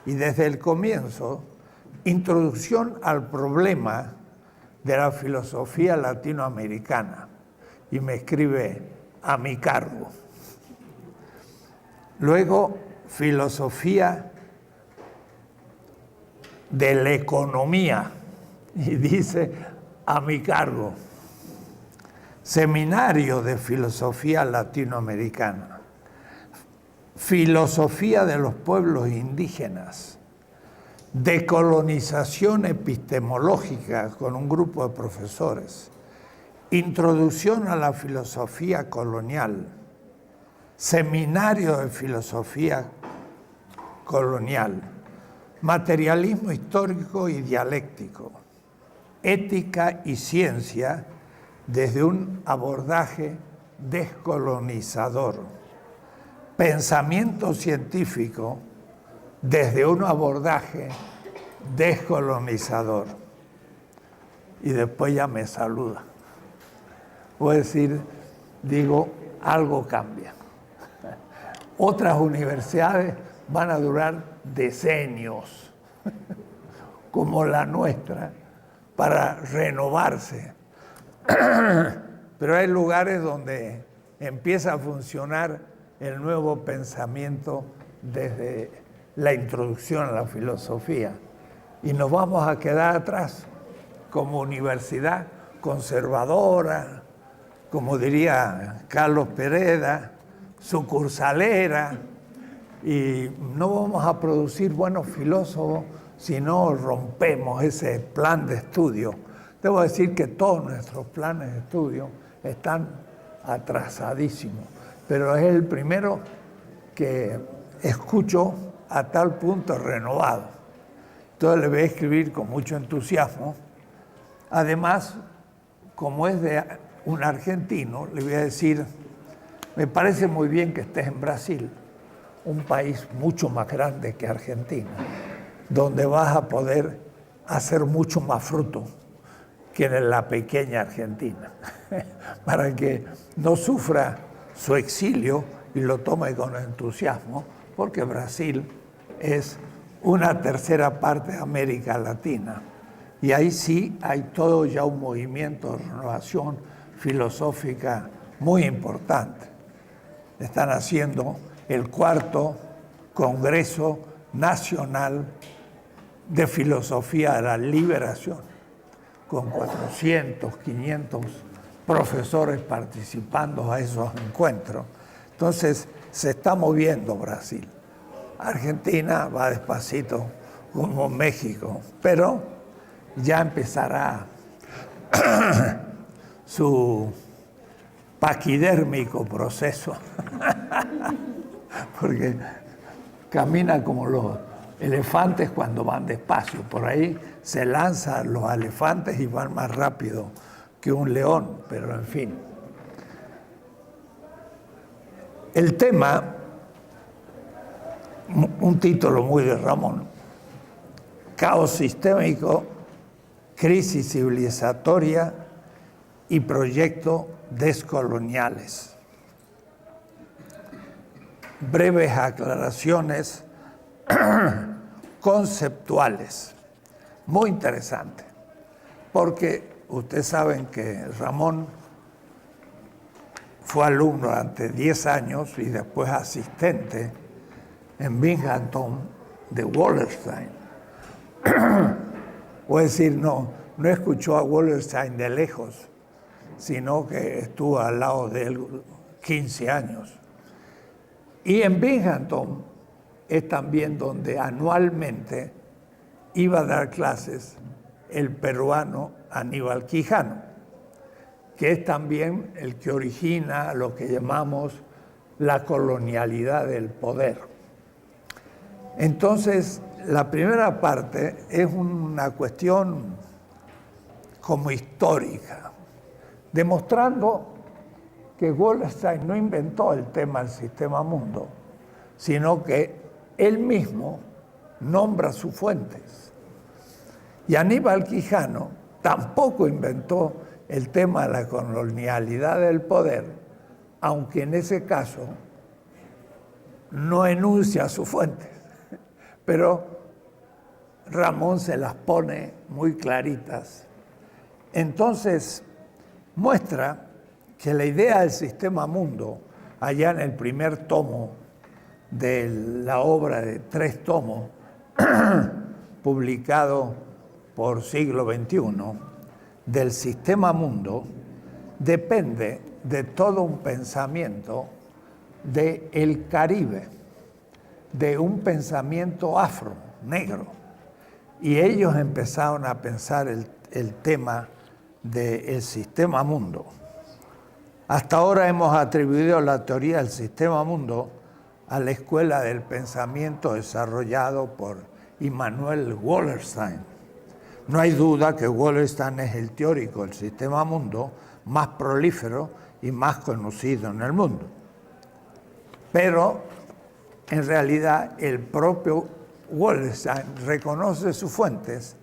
y desde el comienzo, Introducción al problema de la filosofía latinoamericana, y me escribe a mi cargo. Luego, Filosofía de la economía, y dice a mi cargo. Seminario de Filosofía Latinoamericana, Filosofía de los Pueblos Indígenas, Decolonización Epistemológica con un grupo de profesores, Introducción a la Filosofía Colonial, Seminario de Filosofía Colonial, Materialismo Histórico y Dialéctico, Ética y Ciencia desde un abordaje descolonizador, Pensamiento Científico desde un abordaje descolonizador. Y después ya me saluda. Voy a decir, digo, algo cambia. Otras universidades van a durar decenios, como la nuestra, para renovarse. Pero hay lugares donde empieza a funcionar el nuevo pensamiento desde la introducción a la filosofía. Y nos vamos a quedar atrás como universidad conservadora, como diría Carlos Pereda, sucursalera, y no vamos a producir buenos filósofos si no rompemos ese plan de estudio. Debo decir que todos nuestros planes de estudio están atrasadísimos, pero es el primero que escucho a tal punto renovado. Entonces le voy a escribir con mucho entusiasmo. Además, como es de un argentino, le voy a decir, me parece muy bien que estés en Brasil, un país mucho más grande que Argentina, donde vas a poder hacer mucho más fruto que en la pequeña Argentina, para que no sufra su exilio y lo tome con entusiasmo, porque Brasil es una tercera parte de América Latina. Y ahí sí hay todo ya un movimiento de renovación filosófica muy importante. Están haciendo el 4º Congreso Nacional de Filosofía de la Liberación, con 400, 500 profesores participando a esos encuentros. Entonces, se está moviendo Brasil. Argentina va despacito como México, pero ya empezará su paquidérmico proceso, porque camina como los elefantes cuando van despacio. Por ahí se lanzan los elefantes y van más rápido que un león, pero en fin. El tema, un título muy de Ramón, Caos sistémico, crisis civilizatoria y proyectos descoloniales. Breves aclaraciones conceptuales. Muy interesante, porque ustedes saben que Ramón fue alumno durante 10 años y después asistente en Binghamton de Wallerstein. Voy a decir, no escuchó a Wallerstein de lejos, sino que estuvo al lado de él 15 años. Y en Binghamton es también donde anualmente iba a dar clases el peruano Aníbal Quijano, que es también el que origina lo que llamamos la colonialidad del poder. Entonces, la primera parte es una cuestión como histórica, demostrando que Wallerstein no inventó el tema del sistema mundo, sino que él mismo nombra sus fuentes. Y Aníbal Quijano tampoco inventó el tema de la colonialidad del poder, aunque en ese caso no enuncia sus fuentes, pero Ramón se las pone muy claritas. Entonces, muestra que la idea del sistema mundo, allá en el primer tomo de la obra de 3 tomos, publicado por Siglo XXI, del sistema mundo, depende de todo un pensamiento del Caribe, de un pensamiento afro, negro. Y ellos empezaron a pensar el tema del sistema mundo. Hasta ahora hemos atribuido la teoría del sistema mundo a la escuela del pensamiento desarrollado por Immanuel Wallerstein. No hay duda que Wallerstein es el teórico del sistema mundo más prolífero y más conocido en el mundo. Pero en realidad el propio Wallerstein reconoce sus fuentes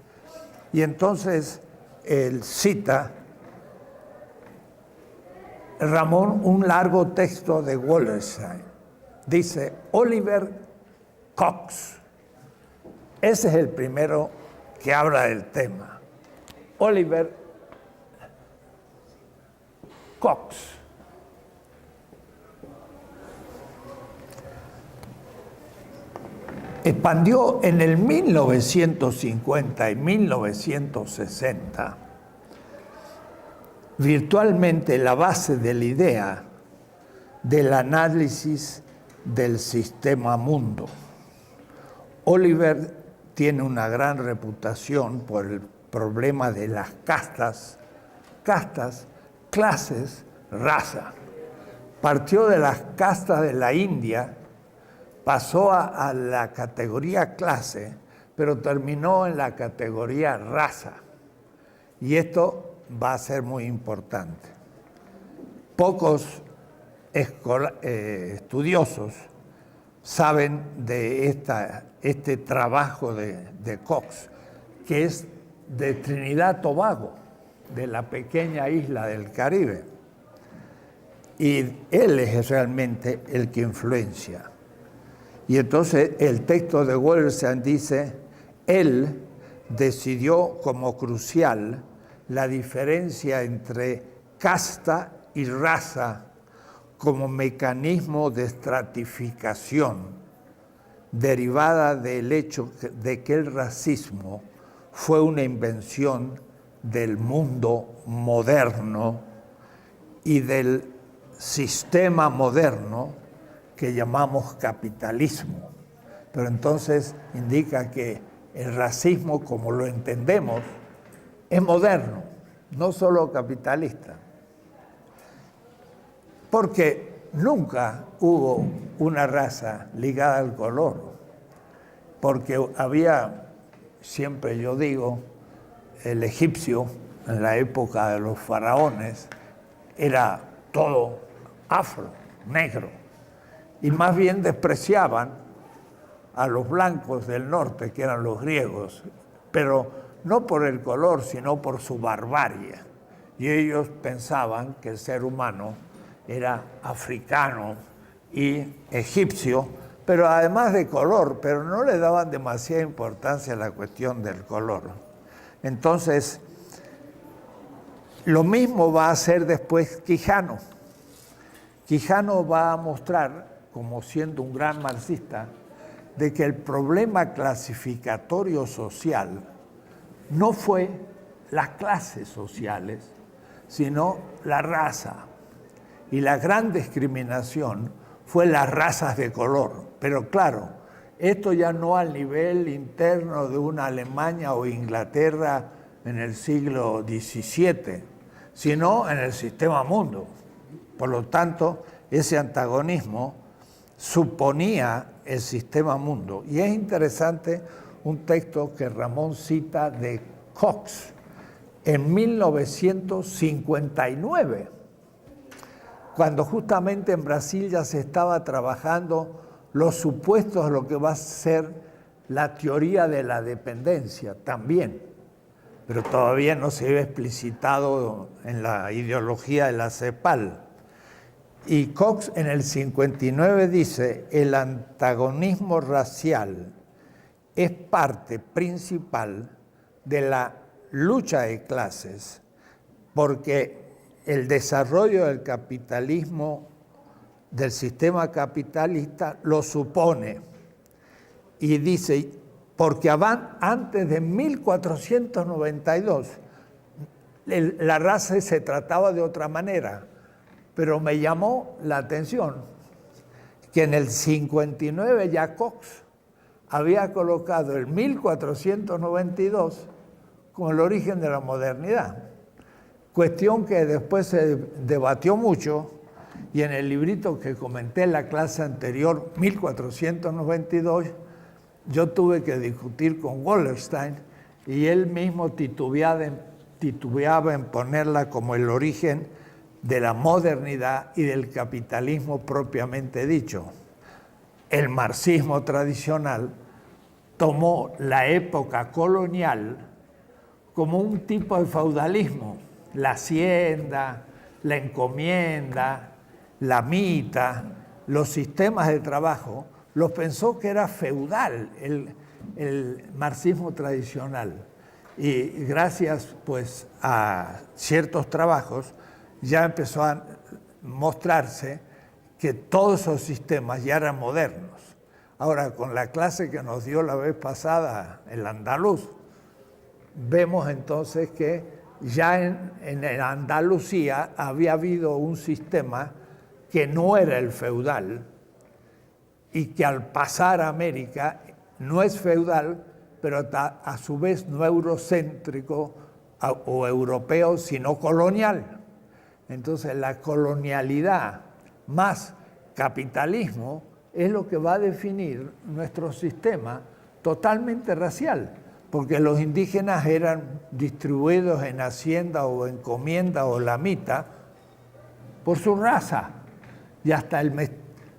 y entonces él cita Ramón un largo texto de Wallerstein. Dice Oliver Cox. Ese es el primero que habla del tema. Oliver Cox. Expandió en el 1950 y 1960 virtualmente la base de la idea del análisis del sistema mundo. Oliver tiene una gran reputación por el problema de las castas, clases, raza. Partió de las castas de la India, pasó a la categoría clase, pero terminó en la categoría raza. Y esto va a ser muy importante. Pocos estudiosos saben de este trabajo de Cox, que es de Trinidad y Tobago, de la pequeña isla del Caribe. Y él es realmente el que influencia. Y entonces el texto de Wallerstein dice, él decidió como crucial la diferencia entre casta y raza como mecanismo de estratificación derivada del hecho de que el racismo fue una invención del mundo moderno y del sistema moderno que llamamos capitalismo. Pero entonces indica que el racismo, como lo entendemos, es moderno, no solo capitalista. Porque nunca hubo una raza ligada al color, porque había, siempre yo digo, el egipcio, en la época de los faraones, era todo afro, negro, y más bien despreciaban a los blancos del norte, que eran los griegos, pero no por el color, sino por su barbarie. Y ellos pensaban que el ser humano era africano y egipcio, pero además de color, pero no le daban demasiada importancia a la cuestión del color. Entonces, lo mismo va a hacer después Quijano. Quijano va a mostrar, como siendo un gran marxista, de que el problema clasificatorio social no fue las clases sociales, sino la raza. Y la gran discriminación fue las razas de color. Pero claro, esto ya no al nivel interno de una Alemania o Inglaterra en el siglo XVII, sino en el sistema mundo. Por lo tanto, ese antagonismo suponía el sistema mundo. Y es interesante un texto que Ramón cita de Cox en 1959, cuando justamente en Brasil ya se estaba trabajando los supuestos de lo que va a ser la teoría de la dependencia también, pero todavía no se había explicitado en la ideología de la CEPAL. Y Cox en el 59 dice, el antagonismo racial es parte principal de la lucha de clases, porque el desarrollo del capitalismo, del sistema capitalista, lo supone. Y dice, porque antes de 1492, la raza se trataba de otra manera, pero me llamó la atención que en el 59 ya Cox había colocado el 1492 como el origen de la modernidad, cuestión que después se debatió mucho, y en el librito que comenté en la clase anterior, 1492, yo tuve que discutir con Wallerstein, y él mismo titubeaba en ponerla como el origen de la modernidad y del capitalismo propiamente dicho. El marxismo tradicional tomó la época colonial como un tipo de feudalismo, la hacienda, la encomienda, la mita, los sistemas de trabajo, los pensó que era feudal el marxismo tradicional. Y gracias pues a ciertos trabajos ya empezó a mostrarse que todos esos sistemas ya eran modernos. Ahora, con la clase que nos dio la vez pasada el andaluz, vemos entonces que ya en Andalucía había habido un sistema que no era el feudal y que al pasar a América no es feudal, pero a su vez no eurocéntrico o europeo, sino colonial. Entonces la colonialidad más capitalismo es lo que va a definir nuestro sistema totalmente racial, porque los indígenas eran distribuidos en hacienda o encomienda o lamita por su raza, y hasta el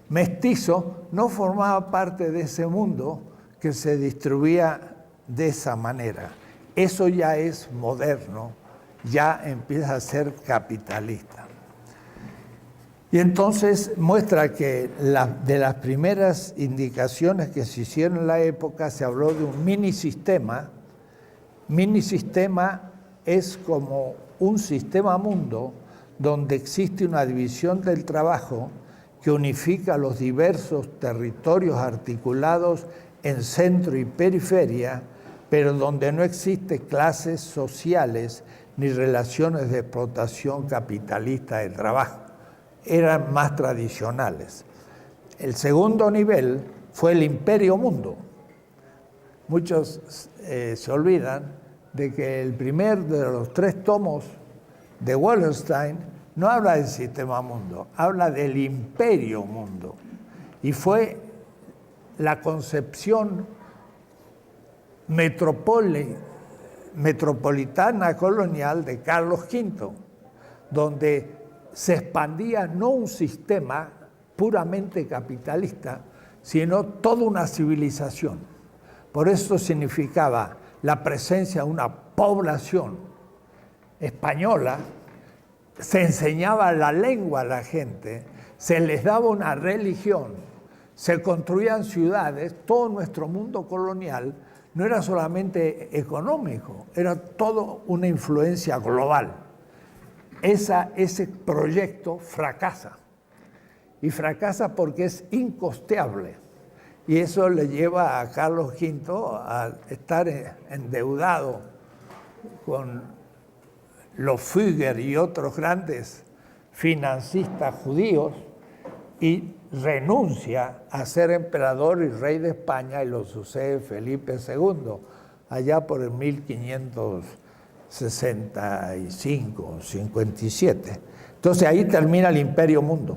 mestizo no formaba parte de ese mundo que se distribuía de esa manera. Eso ya es moderno, ya empieza a ser capitalista. Y entonces muestra que de las primeras indicaciones que se hicieron en la época se habló de un minisistema. Minisistema es como un sistema mundo donde existe una división del trabajo que unifica los diversos territorios articulados en centro y periferia, pero donde no existe clases sociales ni relaciones de explotación capitalista de trabajo. Eran más tradicionales. El segundo nivel fue el imperio mundo. Muchos se olvidan de que el primer de los 3 tomos de Wallerstein no habla del sistema mundo, habla del imperio mundo. Y fue la concepción metropolitana colonial de Carlos V, donde se expandía no un sistema puramente capitalista, sino toda una civilización. Por eso significaba la presencia de una población española, se enseñaba la lengua a la gente, se les daba una religión, se construían ciudades. Todo nuestro mundo colonial no era solamente económico, era toda una influencia global. Ese proyecto fracasa, y fracasa porque es incosteable, y eso le lleva a Carlos V a estar endeudado con los Fugger y otros grandes financistas judíos, y renuncia a ser emperador y rey de España, y lo sucede Felipe II, allá por el 1565, 57. Entonces ahí termina el imperio mundo.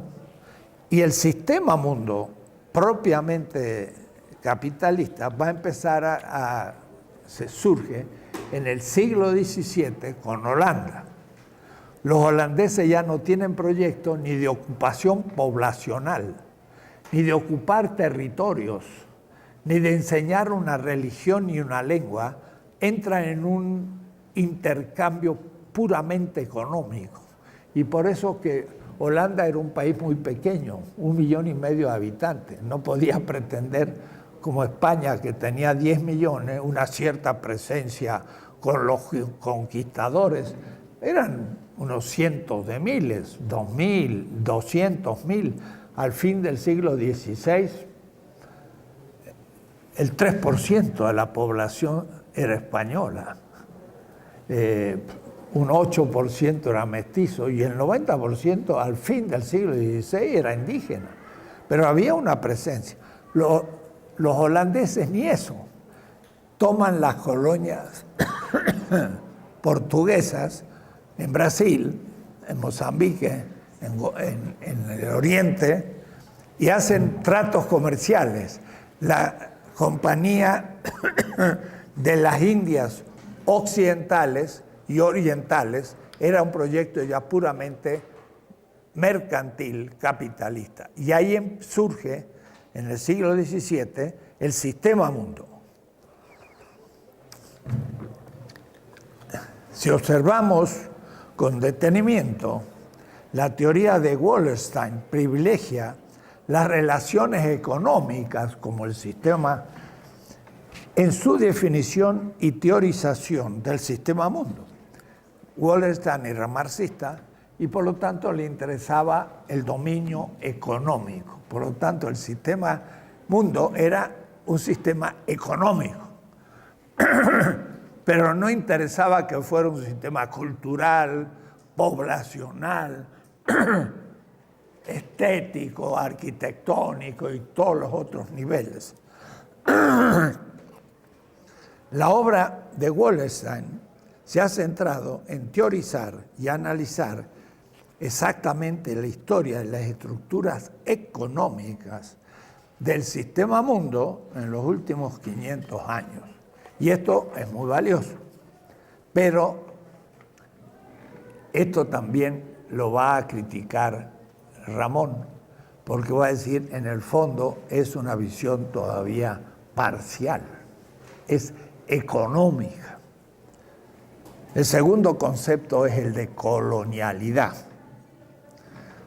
Y el sistema mundo, propiamente capitalista, va a empezar se surge en el siglo XVII con Holanda. Los holandeses ya no tienen proyecto ni de ocupación poblacional, ni de ocupar territorios, ni de enseñar una religión ni una lengua. Entran en un intercambio puramente económico. Y por eso que Holanda era un país muy pequeño, 1,5 millones de habitantes. No podía pretender como España, que tenía 10 millones, una cierta presencia con los conquistadores, eran unos cientos de miles, 2.000, 200.000. Al fin del siglo XVI, el 3% de la población era española, un 8% era mestizo y el 90% al fin del siglo XVI era indígena. Pero había una presencia. Los holandeses ni eso. Toman las colonias portuguesas en Brasil, en Mozambique, en el Oriente, y hacen tratos comerciales. La Compañía de las Indias Occidentales y Orientales era un proyecto ya puramente mercantil, capitalista. Y ahí surge, en el siglo XVII, el sistema mundo. Si observamos con detenimiento, la teoría de Wallerstein privilegia las relaciones económicas como el sistema en su definición y teorización del sistema mundo. Wallerstein era marxista y por lo tanto le interesaba el dominio económico. Por lo tanto, el sistema mundo era un sistema económico. Pero no interesaba que fuera un sistema cultural, poblacional, estético, arquitectónico y todos los otros niveles. La obra de Wallerstein se ha centrado en teorizar y analizar exactamente la historia y las estructuras económicas del sistema mundo en los últimos 500 años. Y esto es muy valioso, pero esto también lo va a criticar Ramón, porque va a decir, en el fondo es una visión todavía parcial, es económica. El segundo concepto es el de colonialidad.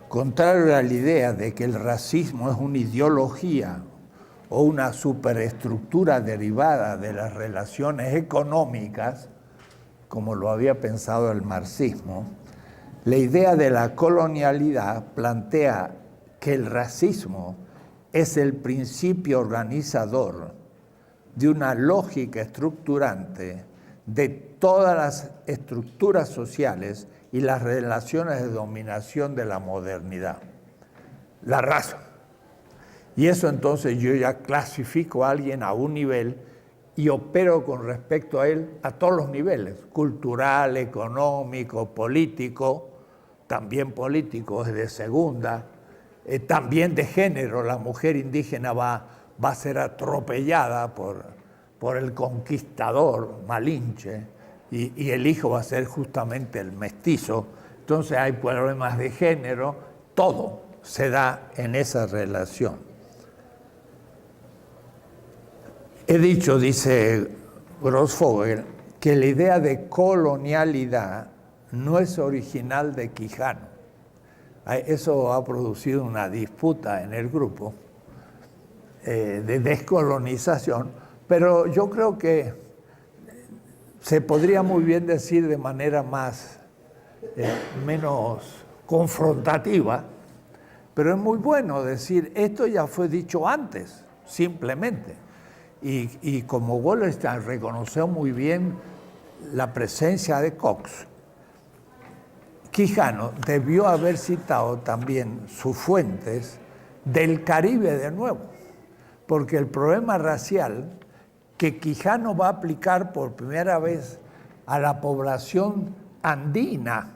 Contrario a la idea de que el racismo es una ideología o una superestructura derivada de las relaciones económicas, como lo había pensado el marxismo, la idea de la colonialidad plantea que el racismo es el principio organizador de una lógica estructurante de todas las estructuras sociales y las relaciones de dominación de la modernidad. La raza. Y eso entonces yo ya clasifico a alguien a un nivel y opero con respecto a él a todos los niveles, cultural, económico, político, también político es de segunda, también de género. La mujer indígena va a ser atropellada por el conquistador Malinche y el hijo va a ser justamente el mestizo. Entonces hay problemas de género, todo se da en esa relación. He dicho, dice Grossfogel, que la idea de colonialidad no es original de Quijano. Eso ha producido una disputa en el grupo de descolonización, pero yo creo que se podría muy bien decir de manera menos confrontativa, pero es muy bueno decir, esto ya fue dicho antes, simplemente. Y como Wallerstein reconoció muy bien la presencia de Cox, Quijano debió haber citado también sus fuentes del Caribe de nuevo, porque el problema racial que Quijano va a aplicar por primera vez a la población andina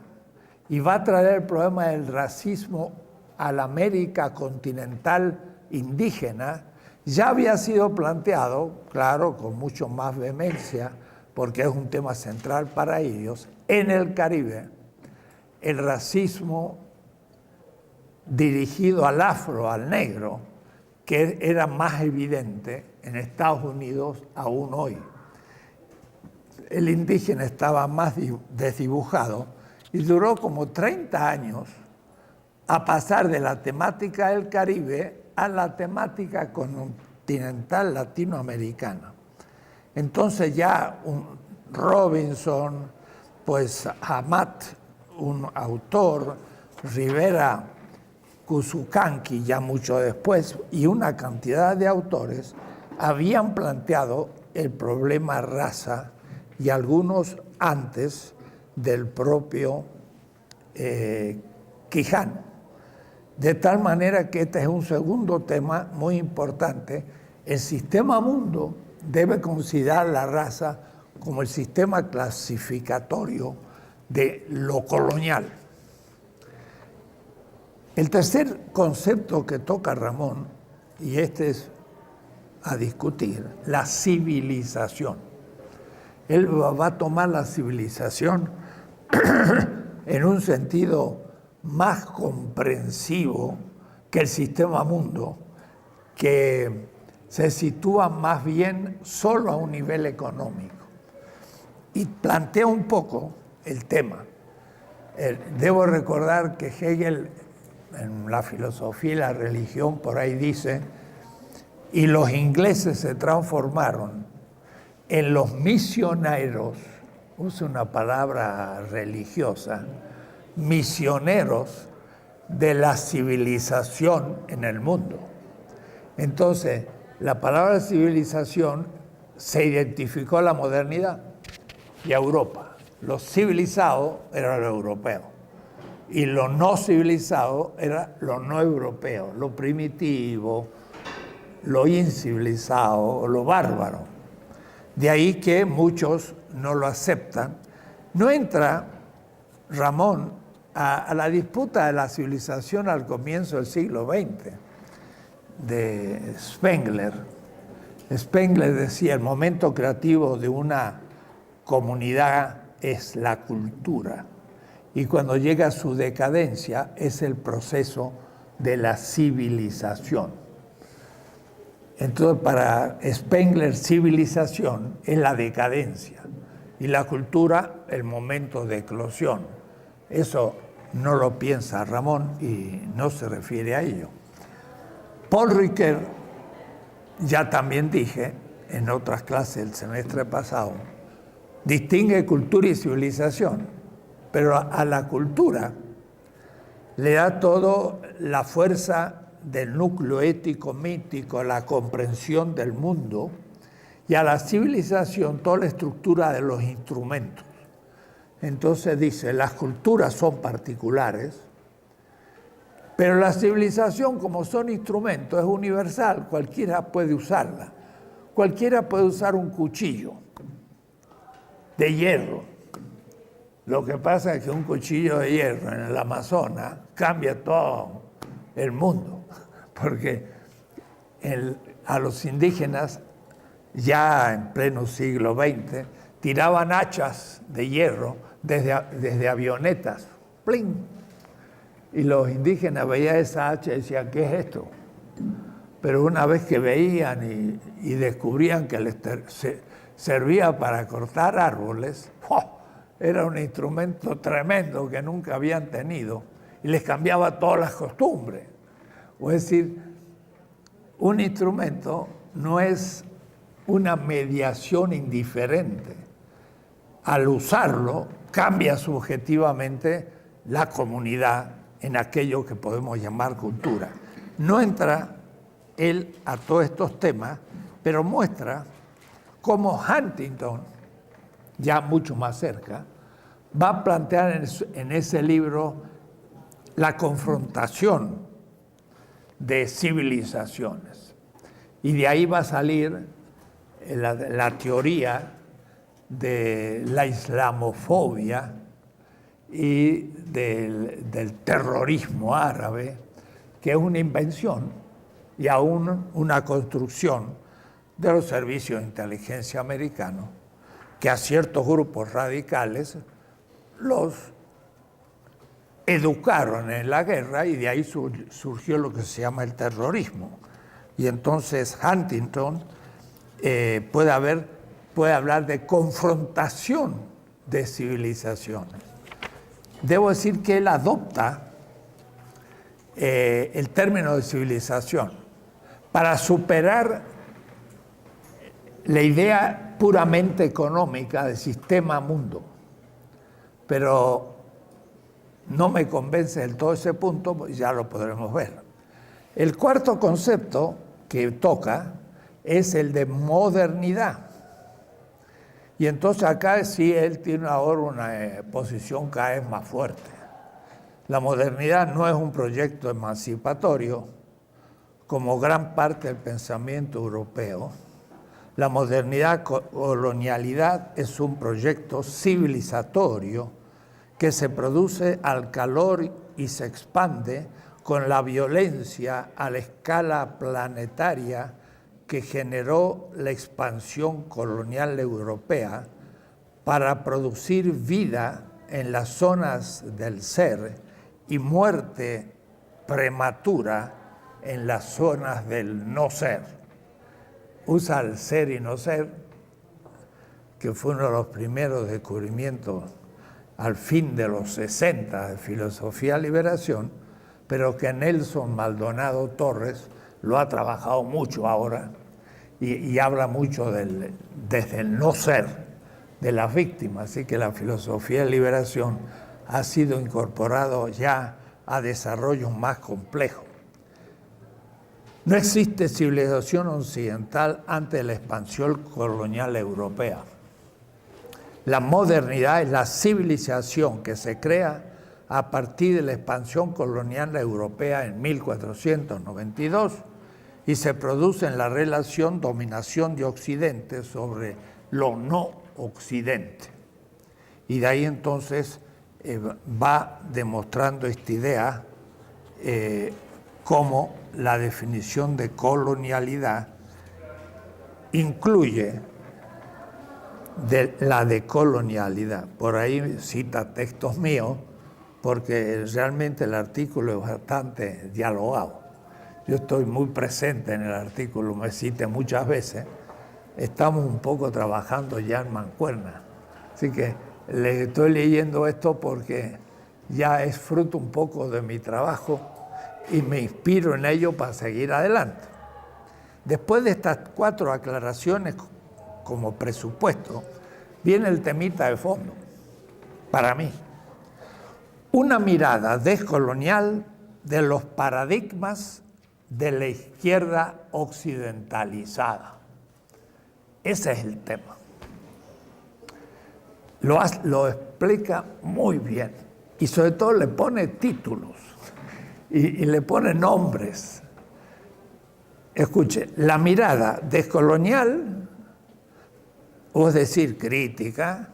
y va a traer el problema del racismo a la América continental indígena, ya había sido planteado, claro, con mucho más vehemencia, porque es un tema central para ellos, en el Caribe. El racismo dirigido al afro, al negro, que era más evidente en Estados Unidos aún hoy. El indígena estaba más desdibujado y duró como 30 años a pasar de la temática del Caribe a la temática continental latinoamericana. Entonces ya Robinson, pues Amat, un autor, Rivera Cuzucanqui, ya mucho después, y una cantidad de autores habían planteado el problema raza, y algunos antes del propio Quijano. De tal manera que este es un segundo tema muy importante. El sistema mundo debe considerar la raza como el sistema clasificatorio de lo colonial. El tercer concepto que toca Ramón, y este es a discutir, la civilización. Él va a tomar la civilización en un sentido más comprensivo que el sistema mundo, que se sitúa más bien solo a un nivel económico. Y plantea un poco el tema. Debo recordar que Hegel, en la filosofía y la religión, por ahí dice, y los ingleses se transformaron en los misioneros, usa una palabra religiosa, misioneros de la civilización en el mundo. Entonces, la palabra civilización se identificó a la modernidad y a Europa. Lo civilizado era lo europeo y lo no civilizado era lo no europeo, lo primitivo, lo incivilizado, lo bárbaro. De ahí que muchos no lo aceptan. No entra Ramón a la disputa de la civilización al comienzo del siglo XX, de Spengler. Spengler decía, el momento creativo de una comunidad es la cultura, y cuando llega a su decadencia es el proceso de la civilización. Entonces, para Spengler, civilización es la decadencia, y la cultura el momento de eclosión. Eso no lo piensa Ramón y no se refiere a ello. Paul Ricoeur, ya también dije en otras clases el semestre pasado, distingue cultura y civilización, pero a la cultura le da todo la fuerza del núcleo ético mítico, la comprensión del mundo, y a la civilización toda la estructura de los instrumentos. Entonces dice, las culturas son particulares, pero la civilización, como son instrumentos, es universal, cualquiera puede usarla. Cualquiera puede usar un cuchillo de hierro. Lo que pasa es que un cuchillo de hierro en el Amazonas cambia todo el mundo, porque a los indígenas, ya en pleno siglo XX, tiraban hachas de hierro desde avionetas, ¡pling! Y los indígenas veían esa hacha y decían, ¿qué es esto? Pero una vez que veían y descubrían que les servía para cortar árboles, ¡oh!, era un instrumento tremendo que nunca habían tenido y les cambiaba todas las costumbres. Es decir, un instrumento no es una mediación indiferente. Al usarlo, cambia subjetivamente la comunidad en aquello que podemos llamar cultura. No entra él a todos estos temas, pero muestra cómo Huntington, ya mucho más cerca, va a plantear en ese libro la confrontación de civilizaciones. Y de ahí va a salir la teoría de la islamofobia y del terrorismo árabe, que es una invención y aún una construcción de los servicios de inteligencia americanos, que a ciertos grupos radicales los educaron en la guerra, y de ahí surgió lo que se llama el terrorismo. Y entonces Huntington puede hablar de confrontación de civilizaciones. Debo decir que él adopta el término de civilización para superar la idea puramente económica de sistema mundo, pero no me convence del todo ese punto, pues ya lo podremos ver. El cuarto concepto que toca es el de modernidad. Y entonces acá sí él tiene ahora una posición cada vez más fuerte. La modernidad no es un proyecto emancipatorio, como gran parte del pensamiento europeo. La modernidad colonialidad es un proyecto civilizatorio que se produce al calor y se expande con la violencia a la escala planetaria que generó la expansión colonial europea para producir vida en las zonas del ser y muerte prematura en las zonas del no ser. Usa el ser y no ser, que fue uno de los primeros descubrimientos al fin de los 60 de filosofía de liberación, pero que Nelson Maldonado Torres lo ha trabajado mucho ahora y habla mucho desde el no ser de las víctimas, así que la filosofía de liberación ha sido incorporado ya a desarrollos más complejos. No existe civilización occidental antes de la expansión colonial europea. La modernidad es la civilización que se crea a partir de la expansión colonial europea en 1492 y se produce en la relación dominación de Occidente sobre lo no Occidente. Y de ahí entonces va demostrando esta idea cómo la definición de colonialidad incluye la decolonialidad. Por ahí cita textos míos, porque realmente el artículo es bastante dialogado. Yo estoy muy presente en el artículo, me cita muchas veces. Estamos un poco trabajando ya en mancuerna. Así que le estoy leyendo esto porque ya es fruto un poco de mi trabajo y me inspiro en ello para seguir adelante. Después de estas 4 aclaraciones como presupuesto, viene el temita de fondo, para mí. Una mirada descolonial de los paradigmas de la izquierda occidentalizada. Ese es el tema. Lo explica muy bien y sobre todo le pone títulos y le pone nombres. Escuche, la mirada descolonial, es decir, crítica,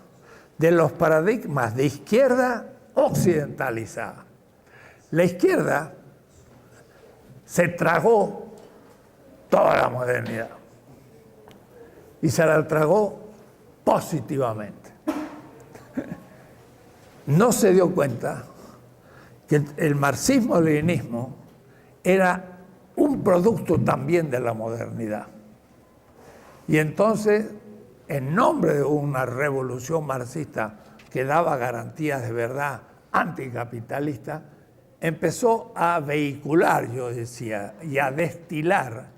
de los paradigmas de izquierda occidentalizada. La izquierda se tragó toda la modernidad y se la tragó positivamente. No se dio cuenta que el marxismo-leninismo era un producto también de la modernidad. Y entonces, en nombre de una revolución marxista que daba garantías de verdad anticapitalista, empezó a vehicular, yo decía, y a destilar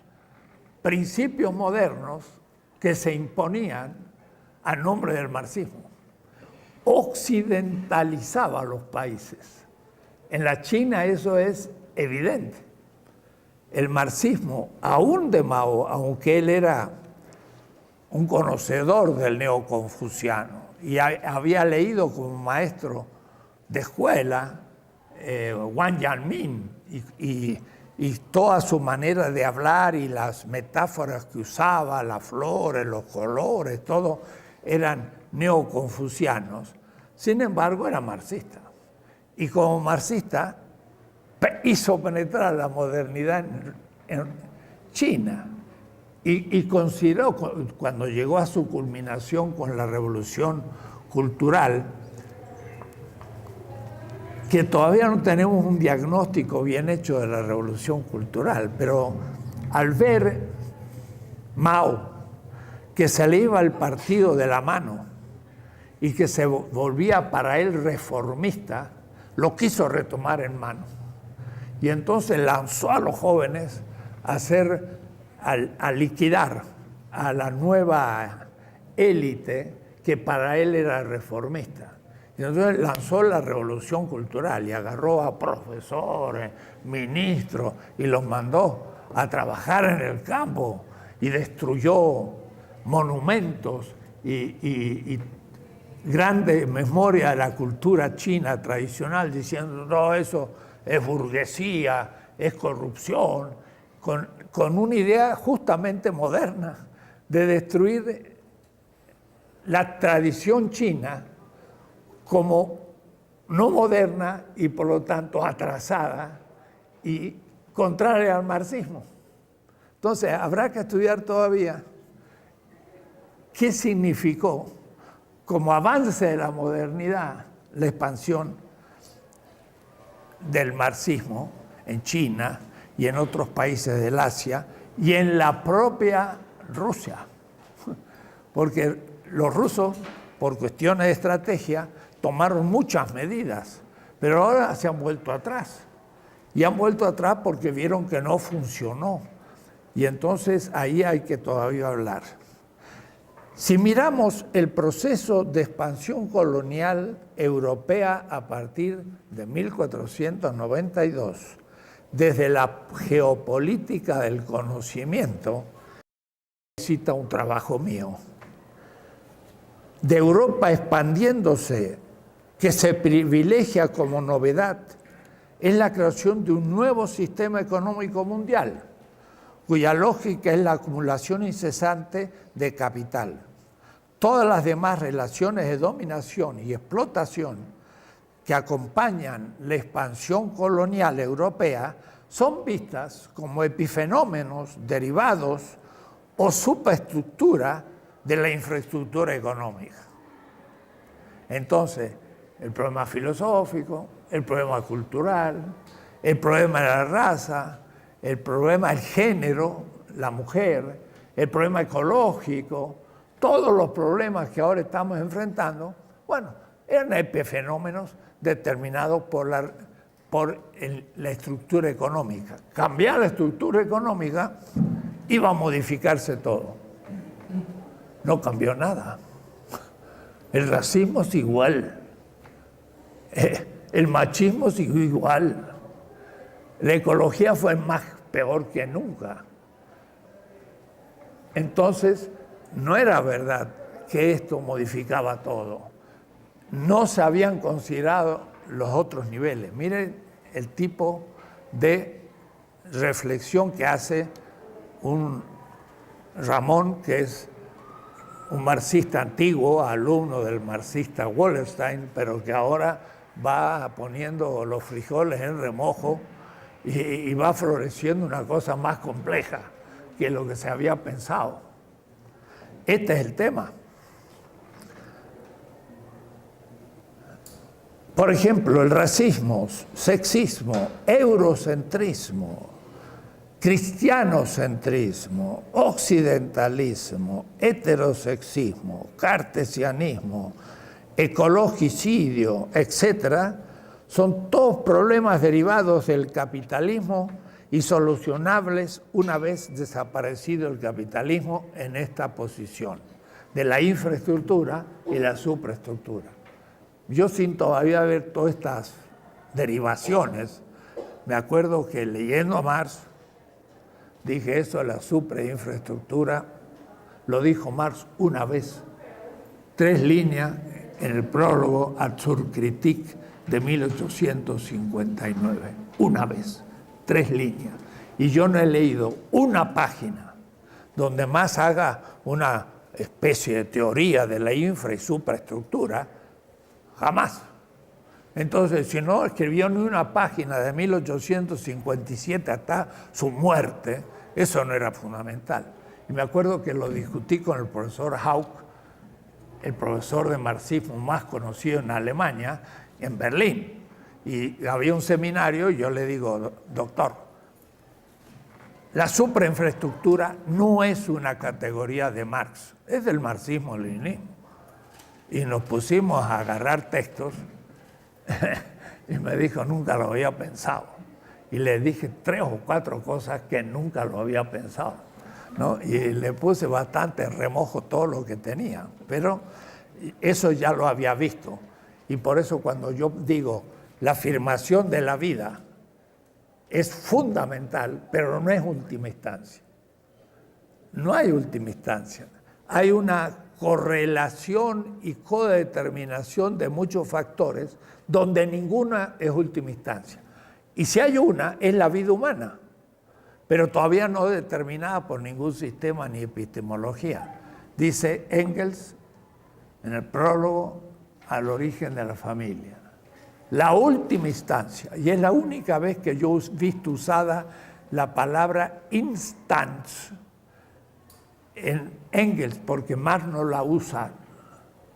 principios modernos que se imponían a nombre del marxismo. Occidentalizaba a los países. En la China eso es evidente. El marxismo, aún de Mao, aunque él era un conocedor del neoconfuciano y había leído como maestro de escuela Wang Yanmin y toda su manera de hablar y las metáforas que usaba, las flores, los colores, todo eran neoconfucianos. Sin embargo, era marxista. Y como marxista hizo penetrar la modernidad en China y consideró, cuando llegó a su culminación con la revolución cultural, que todavía no tenemos un diagnóstico bien hecho de la revolución cultural, pero al ver Mao, que se le iba el partido de la mano y que se volvía para él reformista, lo quiso retomar en mano. Y entonces lanzó a los jóvenes a liquidar a la nueva élite que para él era reformista. Y entonces lanzó la revolución cultural y agarró a profesores, ministros y los mandó a trabajar en el campo y destruyó monumentos y grande memoria de la cultura china tradicional, diciendo todo eso es burguesía, es corrupción, con una idea justamente moderna de destruir la tradición china como no moderna y por lo tanto atrasada y contraria al marxismo. Entonces habrá que estudiar todavía qué significó como avance de la modernidad la expansión del marxismo en China y en otros países del Asia y en la propia Rusia. Porque los rusos, por cuestiones de estrategia, tomaron muchas medidas, pero ahora se han vuelto atrás. Y han vuelto atrás porque vieron que no funcionó. Y entonces ahí hay que todavía hablar. Si miramos el proceso de expansión colonial europea a partir de 1492, desde la geopolítica del conocimiento, necesita un trabajo mío. De Europa expandiéndose, que se privilegia como novedad, es la creación de un nuevo sistema económico mundial, cuya lógica es la acumulación incesante de capital. Todas las demás relaciones de dominación y explotación que acompañan la expansión colonial europea son vistas como epifenómenos derivados o superestructura de la infraestructura económica. Entonces, el problema filosófico, el problema cultural, el problema de la raza, el problema del género, la mujer, el problema ecológico, todos los problemas que ahora estamos enfrentando, bueno, eran epifenómenos determinados por la estructura económica. Cambiar la estructura económica iba a modificarse todo. No cambió nada. El racismo es igual. El machismo siguió igual. La ecología fue más peor que nunca. Entonces, no era verdad que esto modificaba todo. No se habían considerado los otros niveles. Miren el tipo de reflexión que hace un Ramón, que es un marxista antiguo, alumno del marxista Wallerstein, pero que ahora va poniendo los frijoles en remojo y va floreciendo una cosa más compleja que lo que se había pensado. Este es el tema. Por ejemplo, el racismo, sexismo, eurocentrismo, cristianocentrismo, occidentalismo, heterosexismo, cartesianismo, ecologicidio, etcétera, son todos problemas derivados del capitalismo y solucionables una vez desaparecido el capitalismo en esta posición, de la infraestructura y la supraestructura. Yo, sin todavía ver todas estas derivaciones, me acuerdo que leyendo a Marx, dije eso de la suprainfraestructura, lo dijo Marx una vez, 3 líneas en el prólogo a Zur Kritik de 1859, una vez, 3 líneas. Y yo no he leído una página donde Marx haga una especie de teoría de la infra y supraestructura, jamás. Entonces, si no escribió ni una página de 1857 hasta su muerte, eso no era fundamental. Y me acuerdo que lo discutí con el profesor Hauck, el profesor de marxismo más conocido en Alemania, en Berlín. Y había un seminario y yo le digo, doctor, la suprainfraestructura no es una categoría de Marx, es del marxismo-leninismo. Y nos pusimos a agarrar textos y me dijo, nunca lo había pensado. Y le dije 3 o 4 cosas que nunca lo había pensado. ¿no? Y le puse bastante remojo todo lo que tenía, pero eso ya lo había visto. Y por eso cuando yo digo la afirmación de la vida es fundamental, pero no es última instancia. No hay última instancia. Hay una correlación y codeterminación de muchos factores donde ninguna es última instancia. Y si hay una, es la vida humana, pero todavía no determinada por ningún sistema ni epistemología. Dice Engels en el prólogo al origen de la familia. La última instancia, y es la única vez que yo he visto usada la palabra instance en Engels, porque Marx no la usa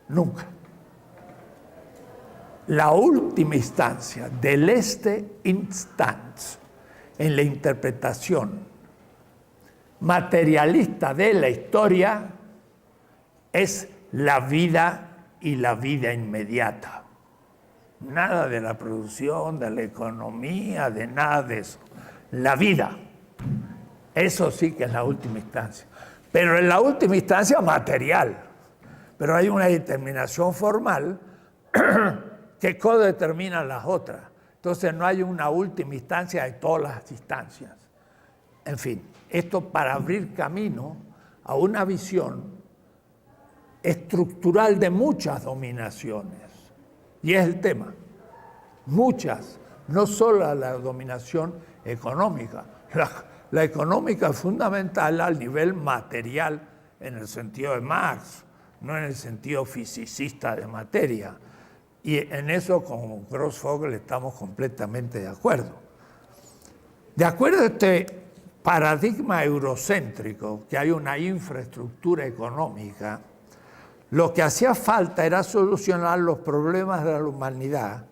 nunca. La última instancia del instance en la interpretación materialista de la historia es la vida y la vida inmediata. Nada de la producción, de la economía, de nada de eso. La vida. Eso sí que es la última instancia. Pero en la última instancia material. Pero hay una determinación formal que codetermina las otras. Entonces no hay una última instancia de todas las instancias. En fin, esto para abrir camino a una visión estructural de muchas dominaciones. Y es el tema. Muchas, no solo la dominación económica. La económica es fundamental al nivel material en el sentido de Marx, no en el sentido fisicista de materia. Y en eso con Grossfogel estamos completamente de acuerdo. De acuerdo a este paradigma eurocéntrico, que hay una infraestructura económica, lo que hacía falta era solucionar los problemas de la humanidad,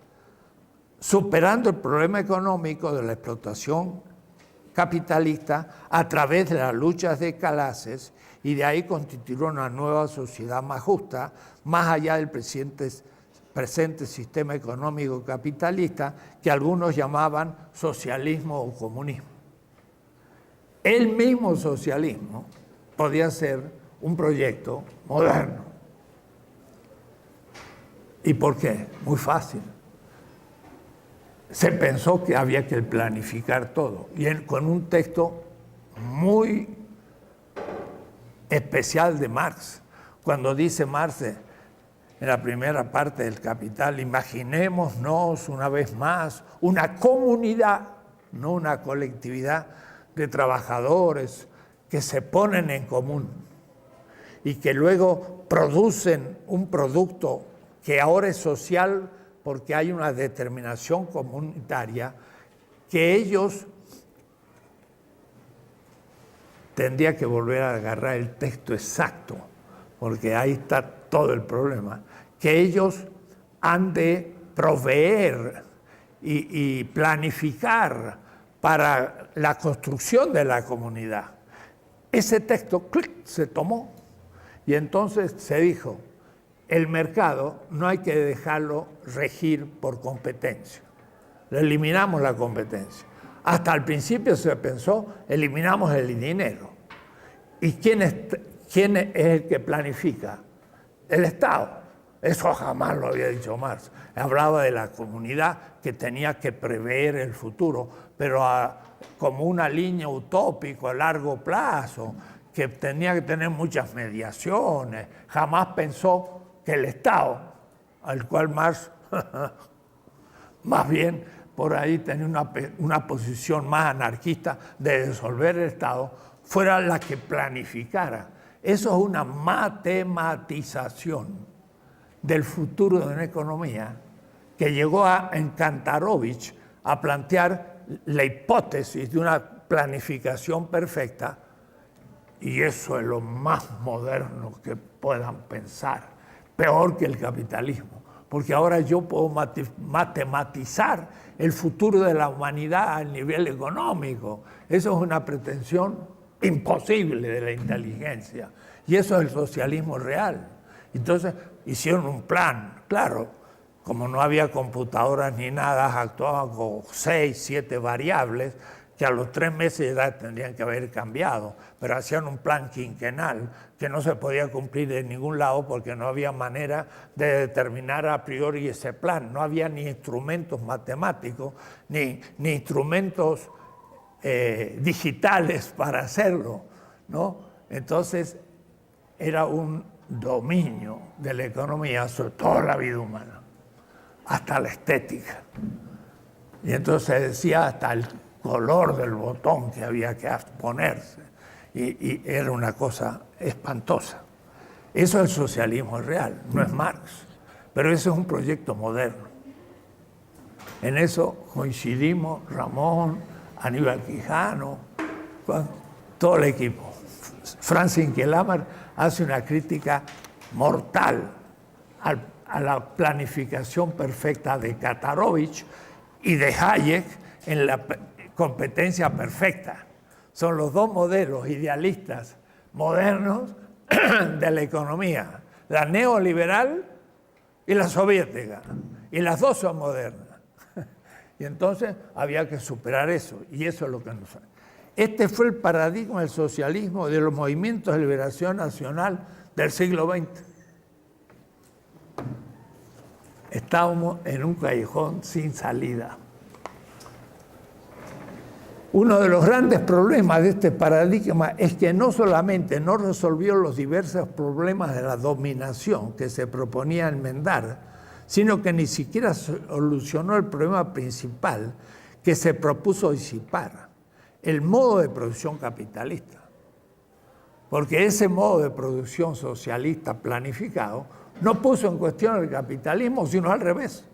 superando el problema económico de la explotación capitalista a través de las luchas de clases, y de ahí constituir una nueva sociedad más justa, más allá del presente sistema económico capitalista que algunos llamaban socialismo o comunismo. El mismo socialismo podía ser un proyecto moderno. ¿Y por qué? Muy fácil. Se pensó que había que planificar todo, y con un texto muy especial de Marx, cuando dice Marx en la primera parte del Capital, imaginémonos una vez más una comunidad, no una colectividad de trabajadores que se ponen en común y que luego producen un producto que ahora es social porque hay una determinación comunitaria, que ellos tendría que volver a agarrar el texto exacto, porque ahí está todo el problema, que ellos han de proveer y planificar para la construcción de la comunidad. Ese texto, ¡clic!, se tomó, y entonces se dijo, el mercado no hay que dejarlo regir por competencia. Le eliminamos la competencia. Hasta el principio se pensó, eliminamos el dinero. ¿Y quién es el que planifica? El Estado. Eso jamás lo había dicho Marx. Hablaba de la comunidad que tenía que prever el futuro, pero como una línea utópica a largo plazo, que tenía que tener muchas mediaciones. Jamás pensó que el Estado, al cual Marx más bien por ahí tenía una posición más anarquista de disolver el Estado, fuera la que planificara. Eso es una matematización del futuro de una economía que llegó en Kantarovich a plantear la hipótesis de una planificación perfecta, y eso es lo más moderno que puedan pensar. Peor que el capitalismo, porque ahora yo puedo matematizar el futuro de la humanidad a nivel económico. Eso es una pretensión imposible de la inteligencia, y eso es el socialismo real. Entonces hicieron un plan, claro, como no había computadoras ni nada, actuaban con 6, 7 variables, que a los 3 meses de edad tendrían que haber cambiado, pero hacían un plan quinquenal que no se podía cumplir en ningún lado porque no había manera de determinar a priori ese plan. No había ni instrumentos matemáticos, ni instrumentos digitales para hacerlo, ¿no? Entonces, era un dominio de la economía sobre toda la vida humana, hasta la estética. Y entonces decía hasta el color del botón que había que ponerse. Y era una cosa espantosa. Eso es el socialismo real, no es Marx. Pero ese es un proyecto moderno. En eso coincidimos Ramón, Aníbal Quijano, todo el equipo. Franz Inkelhammer hace una crítica mortal a la planificación perfecta de Katarovich y de Hayek en la competencia perfecta. Son los dos modelos idealistas modernos de la economía, la neoliberal y la soviética, y las dos son modernas. Y entonces había que superar eso, y eso es lo que nos... Este fue el paradigma del socialismo, de los movimientos de liberación nacional del siglo XX. Estábamos en un callejón sin salida. Uno de los grandes problemas de este paradigma es que no solamente no resolvió los diversos problemas de la dominación que se proponía enmendar, sino que ni siquiera solucionó el problema principal que se propuso disipar, el modo de producción capitalista. Porque ese modo de producción socialista planificado no puso en cuestión el capitalismo, sino al revés.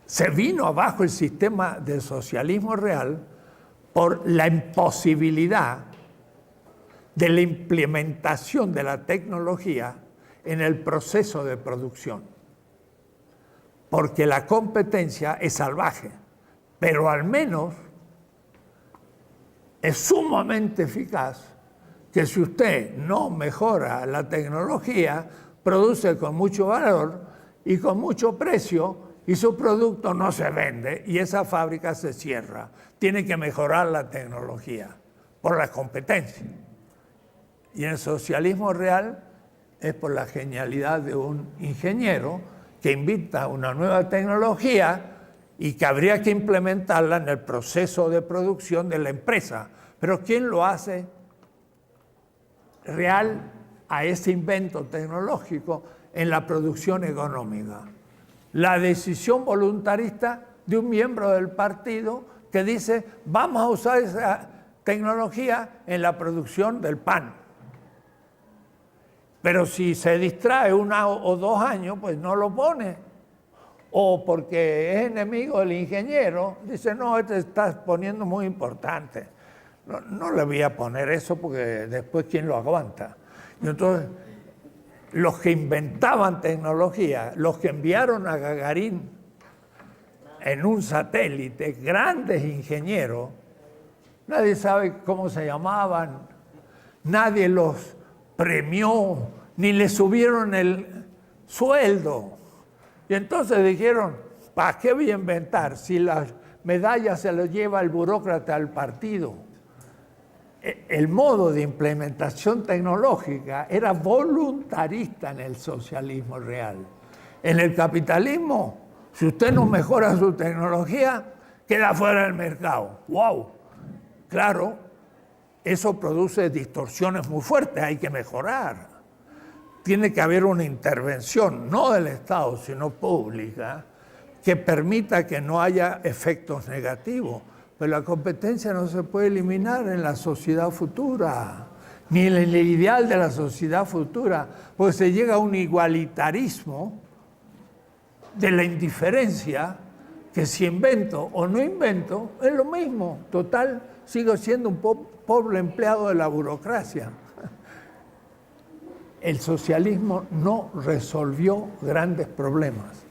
Se vino abajo el sistema del socialismo real por la imposibilidad de la implementación de la tecnología en el proceso de producción. Porque la competencia es salvaje, pero al menos es sumamente eficaz que si usted no mejora la tecnología, produce con mucho valor y con mucho precio y su producto no se vende y esa fábrica se cierra. Tiene que mejorar la tecnología por la competencia. Y en el socialismo real es por la genialidad de un ingeniero que inventa una nueva tecnología y que habría que implementarla en el proceso de producción de la empresa. Pero ¿quién lo hace real a ese invento tecnológico en la producción económica? La decisión voluntarista de un miembro del partido que dice vamos a usar esa tecnología en la producción del pan. Pero si se distrae 1 o 2 años, pues no lo pone. O porque es enemigo del ingeniero, dice, no, este está poniendo muy importante. No le voy a poner eso porque después ¿quién lo aguanta? Y entonces, los que inventaban tecnología, los que enviaron a Gagarin en un satélite, grandes ingenieros, nadie sabe cómo se llamaban, nadie los premió, ni le subieron el sueldo. Y entonces dijeron, ¿para qué voy a inventar si las medallas se las lleva el burócrata al partido? El modo de implementación tecnológica era voluntarista en el socialismo real. En el capitalismo, si usted no mejora su tecnología, queda fuera del mercado. ¡Wow! Claro, eso produce distorsiones muy fuertes, hay que mejorar. Tiene que haber una intervención, no del Estado, sino pública, que permita que no haya efectos negativos. Pero la competencia no se puede eliminar en la sociedad futura, ni en el ideal de la sociedad futura, porque se llega a un igualitarismo de la indiferencia, que si invento o no invento, es lo mismo. Total, sigo siendo un pobre empleado de la burocracia. El socialismo no resolvió grandes problemas.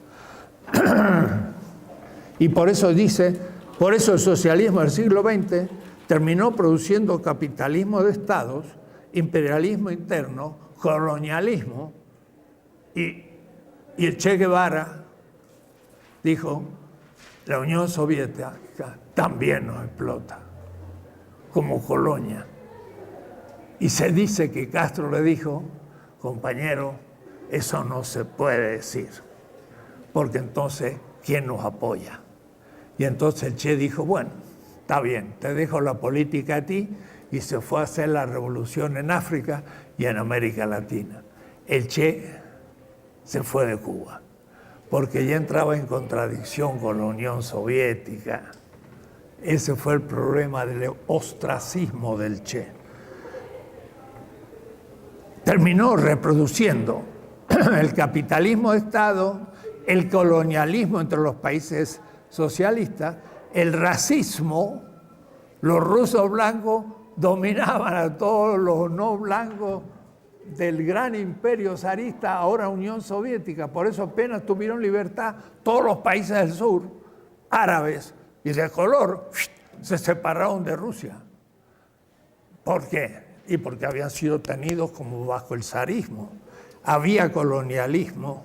Y por eso dice, por eso el socialismo del siglo XX terminó produciendo capitalismo de estados, imperialismo interno, colonialismo, y el Che Guevara dijo la Unión Soviética también nos explota como colonia. Y se dice que Castro le dijo, compañero, eso no se puede decir, porque entonces, ¿quién nos apoya? Y entonces el Che dijo, bueno, está bien, te dejo la política a ti, y se fue a hacer la revolución en África y en América Latina. El Che se fue de Cuba, porque ya entraba en contradicción con la Unión Soviética. Ese fue el problema del ostracismo del Che. Terminó reproduciendo el capitalismo de Estado, el colonialismo entre los países socialistas, el racismo. Los rusos blancos dominaban a todos los no blancos del gran imperio zarista, ahora Unión Soviética. Por eso apenas tuvieron libertad todos los países del sur, árabes y de color, se separaron de Rusia. ¿Por qué? Y porque habían sido tenidos como bajo el zarismo. Había colonialismo,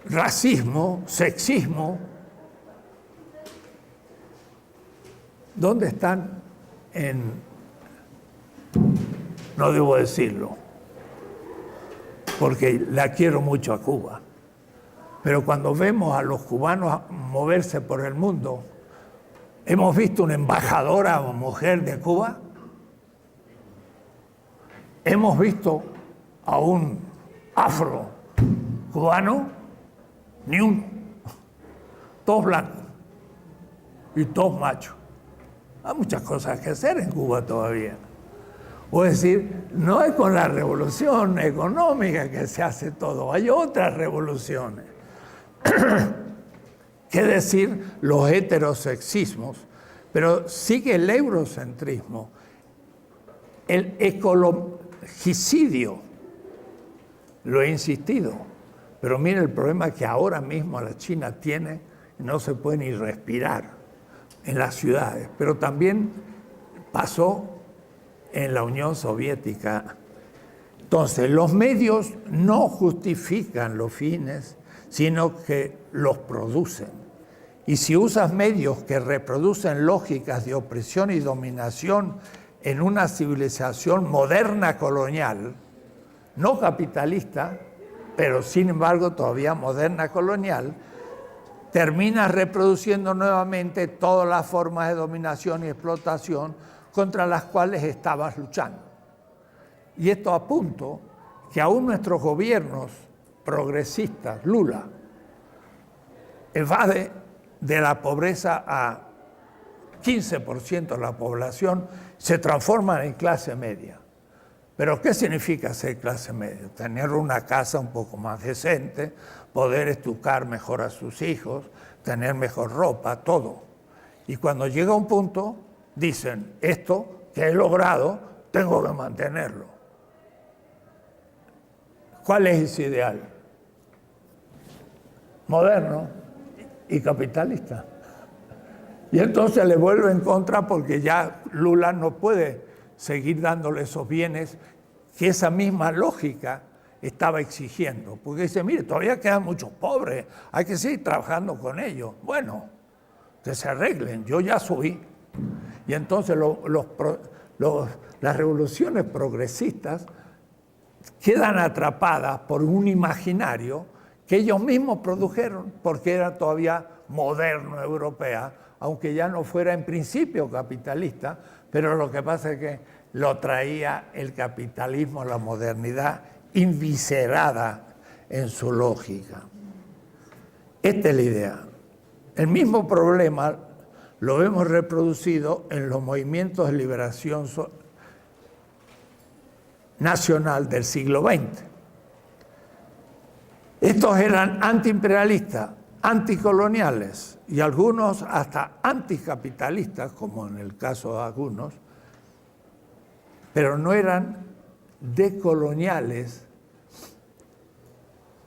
racismo, sexismo. ¿Dónde están no debo decirlo, porque la quiero mucho a Cuba, pero cuando vemos a los cubanos moverse por el mundo, ¿hemos visto una embajadora o mujer de Cuba? ¿Hemos visto a un afro cubano? Ni uno. Todos blancos y todos machos. Hay muchas cosas que hacer en Cuba todavía. O es decir, no es con la revolución económica que se hace todo, hay otras revoluciones. ¿Qué decir los heterosexismos? Pero sigue el eurocentrismo, el ecologicidio, lo he insistido, pero mire el problema que ahora mismo la China tiene, no se puede ni respirar en las ciudades, pero también pasó en la Unión Soviética. Entonces, los medios no justifican los fines, sino que los producen. Y si usas medios que reproducen lógicas de opresión y dominación en una civilización moderna colonial, no capitalista, pero sin embargo todavía moderna colonial, terminas reproduciendo nuevamente todas las formas de dominación y explotación contra las cuales estabas luchando. Y esto a punto que aún nuestros gobiernos progresistas, Lula, evade de la pobreza a 15% de la población, se transforman en clase media. ¿Pero qué significa ser clase media? Tener una casa un poco más decente, poder educar mejor a sus hijos, tener mejor ropa, todo. Y cuando llega un punto, dicen, esto que he logrado, tengo que mantenerlo. ¿Cuál es ese ideal? Moderno y capitalista. Y entonces le vuelve en contra porque ya Lula no puede seguir dándole esos bienes que esa misma lógica estaba exigiendo. Porque dice, mire, todavía quedan muchos pobres, hay que seguir trabajando con ellos. Bueno, que se arreglen, yo ya subí. Y entonces las revoluciones progresistas quedan atrapadas por un imaginario que ellos mismos produjeron, porque era todavía moderno europea, aunque ya no fuera en principio capitalista, pero lo que pasa es que lo traía el capitalismo, la modernidad, inviscerada en su lógica. Esta es la idea. El mismo problema lo hemos reproducido en los movimientos de liberación nacional del siglo XX. Estos eran antiimperialistas, anticoloniales y algunos hasta anticapitalistas, como en el caso de algunos, pero no eran decoloniales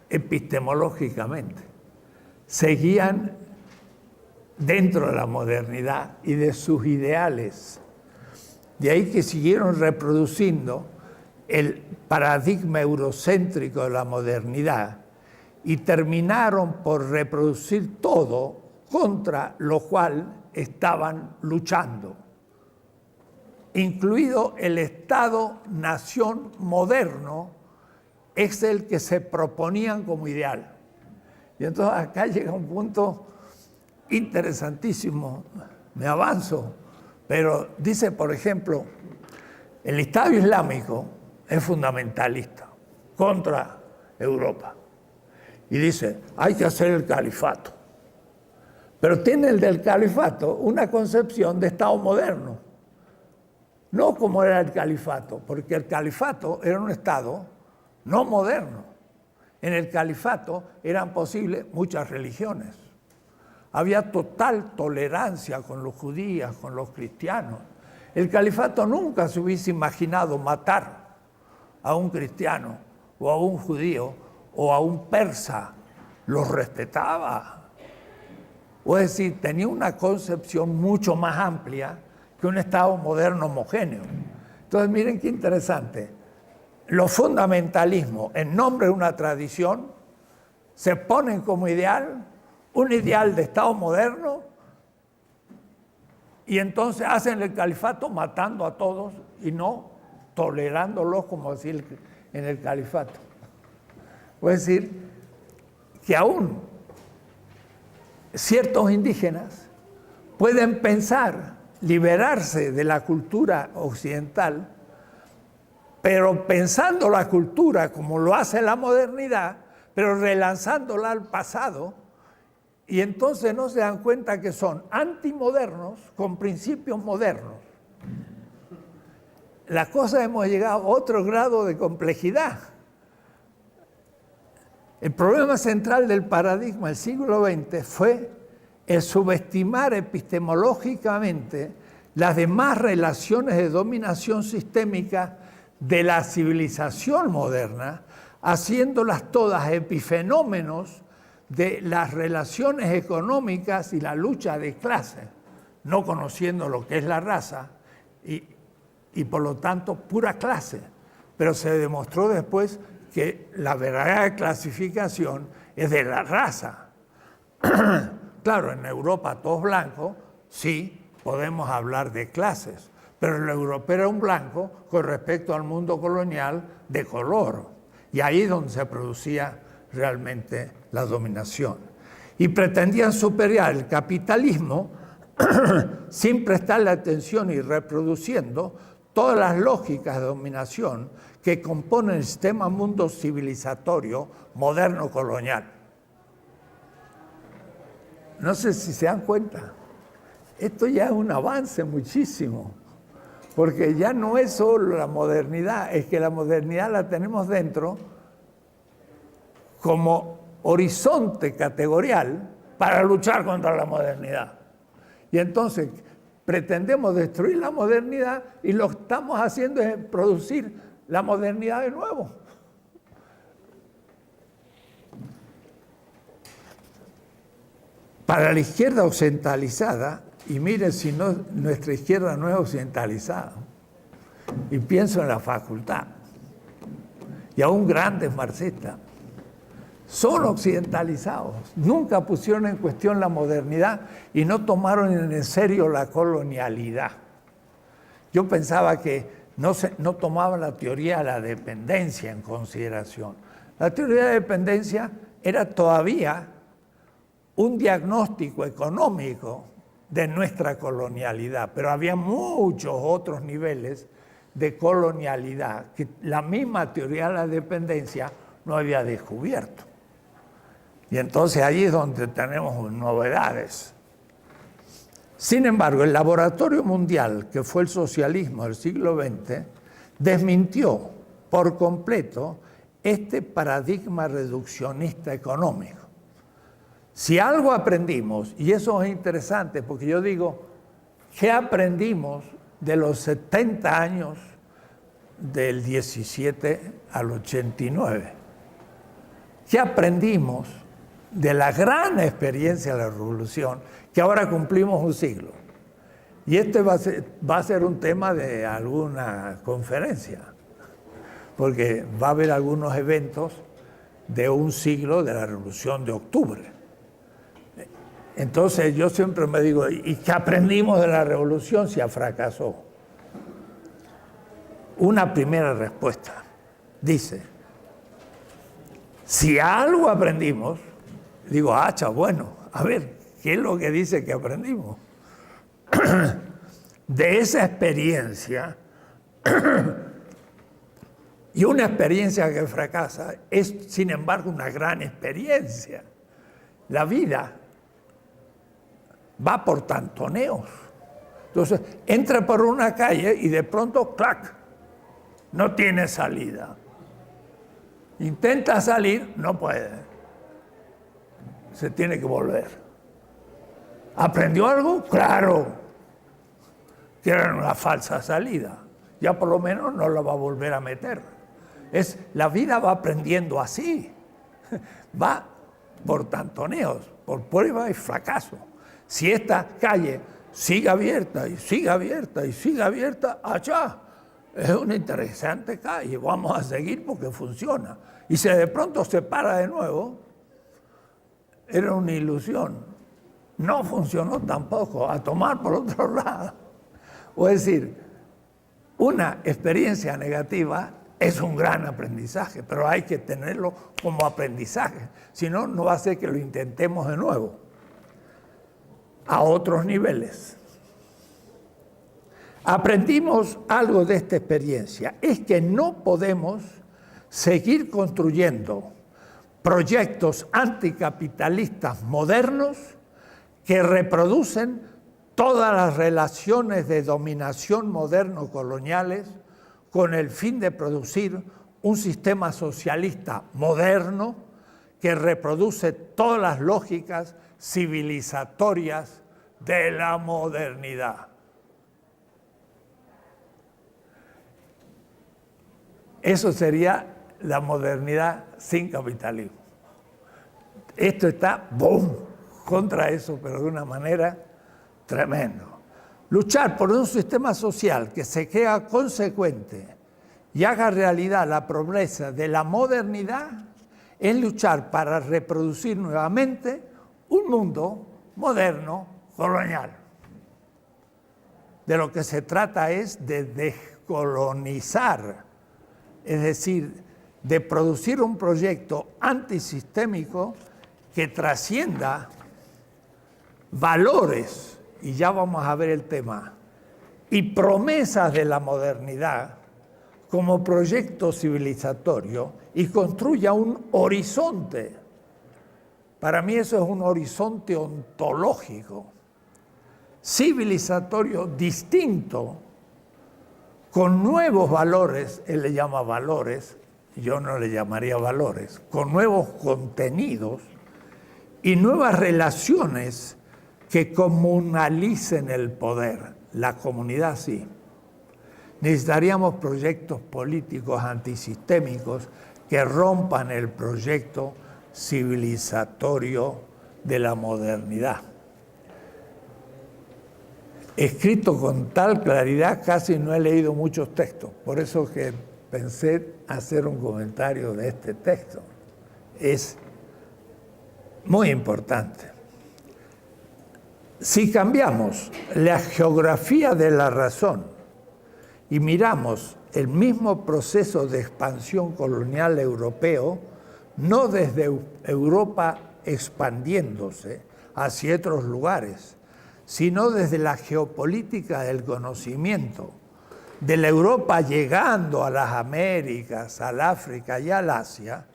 epistemológicamente. Seguían dentro de la modernidad y de sus ideales. De ahí que siguieron reproduciendo el paradigma eurocéntrico de la modernidad y terminaron por reproducir todo contra lo cual estaban luchando, incluido el Estado-nación moderno, es el que se proponían como ideal. Y entonces acá llega un punto interesantísimo, me avanzo, pero dice, por ejemplo, el Estado Islámico es fundamentalista contra Europa. Y dice, hay que hacer el califato. Pero tiene el del califato una concepción de Estado moderno. No como era el califato, porque el califato era un Estado no moderno. En el califato eran posibles muchas religiones. Había total tolerancia con los judíos, con los cristianos. El califato nunca se hubiese imaginado matar a un cristiano o a un judío o a un persa. Los respetaba. O es decir, tenía una concepción mucho más amplia que un Estado moderno homogéneo. Entonces, miren qué interesante. Los fundamentalismos, en nombre de una tradición, se ponen como ideal un ideal de Estado moderno y entonces hacen el califato matando a todos y no tolerándolos como decía en el califato. Es decir, que aún ciertos indígenas pueden pensar liberarse de la cultura occidental, pero pensando la cultura como lo hace la modernidad, pero relanzándola al pasado, y entonces no se dan cuenta que son antimodernos con principios modernos. Las cosas hemos llegado a otro grado de complejidad. El problema central del paradigma del siglo XX fue el subestimar epistemológicamente las demás relaciones de dominación sistémica de la civilización moderna, haciéndolas todas epifenómenos de las relaciones económicas y la lucha de clases, no conociendo lo que es la raza y por lo tanto pura clase. Pero se demostró después que la verdadera clasificación es de la raza. Claro, en Europa todos blancos, sí, podemos hablar de clases, pero el europeo era un blanco con respecto al mundo colonial de color. Y ahí es donde se producía realmente la dominación. Y pretendían superar el capitalismo sin prestarle atención y reproduciendo todas las lógicas de dominación que componen el sistema mundo civilizatorio moderno colonial. No sé si se dan cuenta. Esto ya es un avance muchísimo, porque ya no es solo la modernidad, es que la modernidad la tenemos dentro como horizonte categorial para luchar contra la modernidad. Y entonces pretendemos destruir la modernidad y lo que estamos haciendo es producir la modernidad de nuevo. Para la izquierda occidentalizada, y miren si no, nuestra izquierda no es occidentalizada, y pienso en la facultad, y aún grandes marxistas, son occidentalizados, nunca pusieron en cuestión la modernidad y no tomaron en serio la colonialidad. Yo pensaba que no tomaban la teoría de la dependencia en consideración. La teoría de dependencia era todavía un diagnóstico económico de nuestra colonialidad, pero había muchos otros niveles de colonialidad que la misma teoría de la dependencia no había descubierto. Y entonces ahí es donde tenemos novedades. Sin embargo, el laboratorio mundial, que fue el socialismo del siglo XX, desmintió por completo este paradigma reduccionista económico. Si algo aprendimos, y eso es interesante, porque yo digo, ¿qué aprendimos de los 70 años del 17 al 89? ¿Qué aprendimos de la gran experiencia de la revolución, que ahora cumplimos un siglo? Y este va a ser un tema de alguna conferencia, porque va a haber algunos eventos de un siglo de la Revolución de Octubre. Entonces yo siempre me digo, ¿y qué aprendimos de la revolución si fracasó? Una primera respuesta dice, si algo aprendimos, digo, bueno, a ver, ¿qué es lo que dice que aprendimos? De esa experiencia, y una experiencia que fracasa es, sin embargo, una gran experiencia. La vida va por tantoneos. Entonces, entra por una calle y de pronto, ¡clac!, no tiene salida. Intenta salir, no puede. Se tiene que volver. ¿Aprendió algo? Claro. Que era una falsa salida. Ya por lo menos no la va a volver a meter. La vida va aprendiendo así. Va por tantoneos, por prueba y fracaso. Si esta calle sigue abierta y sigue abierta y sigue abierta, allá es una interesante calle, vamos a seguir porque funciona. Y si de pronto se para de nuevo, era una ilusión. No funcionó tampoco, a tomar por otro lado. O es decir, una experiencia negativa es un gran aprendizaje, pero hay que tenerlo como aprendizaje. Si no, no va a ser que lo intentemos de nuevo, a otros niveles. Aprendimos algo de esta experiencia, es que no podemos seguir construyendo proyectos anticapitalistas modernos que reproducen todas las relaciones de dominación moderno-coloniales con el fin de producir un sistema socialista moderno que reproduce todas las lógicas civilizatorias de la modernidad. Eso sería la modernidad sin capitalismo. Esto está, ¡boom!, contra eso, pero de una manera tremenda. Luchar por un sistema social que se crea consecuente y haga realidad la promesa de la modernidad es luchar para reproducir nuevamente un mundo moderno colonial. De lo que se trata es de descolonizar, es decir, de producir un proyecto antisistémico que trascienda valores, y ya vamos a ver el tema, y promesas de la modernidad como proyecto civilizatorio y construya un horizonte. Para mí eso es un horizonte ontológico, civilizatorio distinto, con nuevos valores, él le llama valores, yo no le llamaría valores, con nuevos contenidos y nuevas relaciones que comunalicen el poder. La comunidad sí. Necesitaríamos proyectos políticos antisistémicos que rompan el proyecto civilizatorio de la modernidad. Escrito con tal claridad, casi no he leído muchos textos, por eso que pensé hacer un comentario de este texto. Es muy importante. Si cambiamos la geografía de la razón y miramos el mismo proceso de expansión colonial europeo, no desde Europa expandiéndose hacia otros lugares, sino desde la geopolítica del conocimiento, de la Europa llegando a las Américas, al África y al Asia,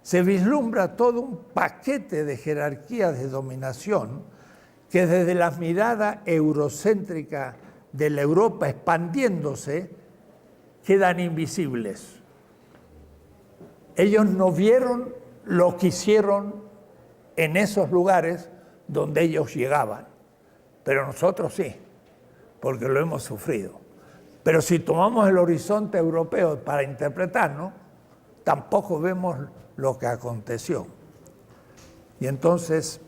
se vislumbra todo un paquete de jerarquías de dominación que desde la mirada eurocéntrica de la Europa expandiéndose quedan invisibles. Ellos no vieron lo que hicieron en esos lugares donde ellos llegaban, pero nosotros sí, porque lo hemos sufrido. Pero si tomamos el horizonte europeo para interpretarnos, tampoco vemos lo que aconteció. Y entonces,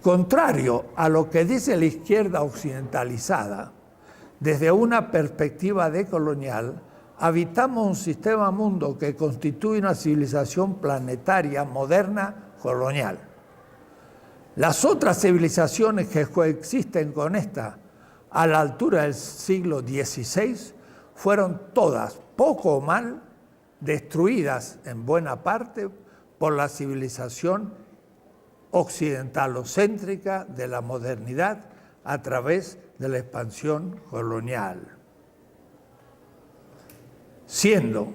contrario a lo que dice la izquierda occidentalizada, desde una perspectiva decolonial, habitamos un sistema mundo que constituye una civilización planetaria moderna colonial. Las otras civilizaciones que coexisten con esta a la altura del siglo XVI fueron todas, poco o mal, destruidas en buena parte por la civilización occidentalocéntrica de la modernidad a través de la expansión colonial, siendo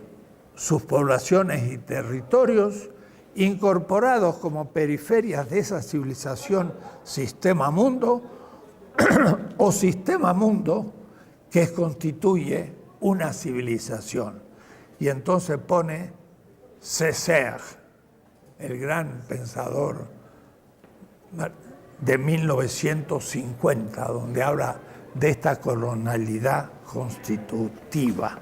sus poblaciones y territorios incorporados como periferias de esa civilización sistema-mundo o sistema-mundo que constituye una civilización. Y entonces pone Césaire, el gran pensador de 1950, donde habla de esta colonialidad constitutiva.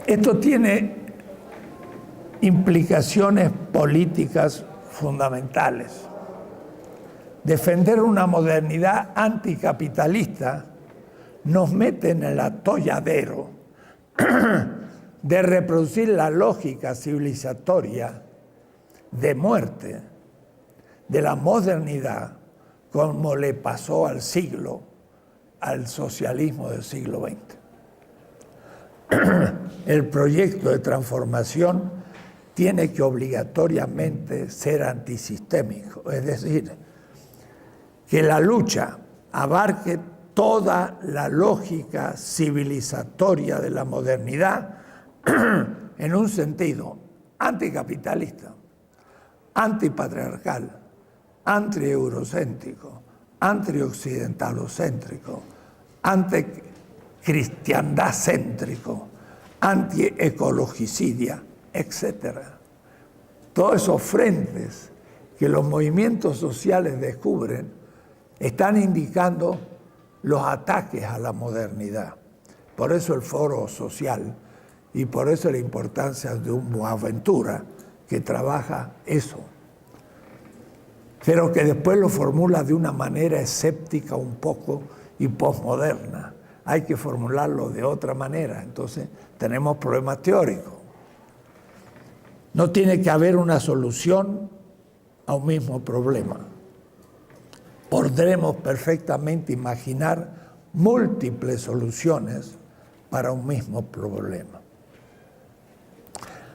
Esto tiene implicaciones políticas fundamentales. Defender una modernidad anticapitalista nos mete en el atolladero de reproducir la lógica civilizatoria de muerte de la modernidad, como le pasó al socialismo del siglo XX. El proyecto de transformación tiene que obligatoriamente ser antisistémico, es decir, que la lucha abarque toda la lógica civilizatoria de la modernidad en un sentido anticapitalista, antipatriarcal, anti-eurocéntrico, anti-occidentalocéntrico, anti-cristiandad céntrico, anti-ecologicidia, etc. Todos esos frentes que los movimientos sociales descubren están indicando los ataques a la modernidad. Por eso el foro social y por eso la importancia de un Boaventura que trabaja eso, pero que después lo formula de una manera escéptica un poco y posmoderna. Hay que formularlo de otra manera, entonces tenemos problemas teóricos. No tiene que haber una solución a un mismo problema. Podremos perfectamente imaginar múltiples soluciones para un mismo problema.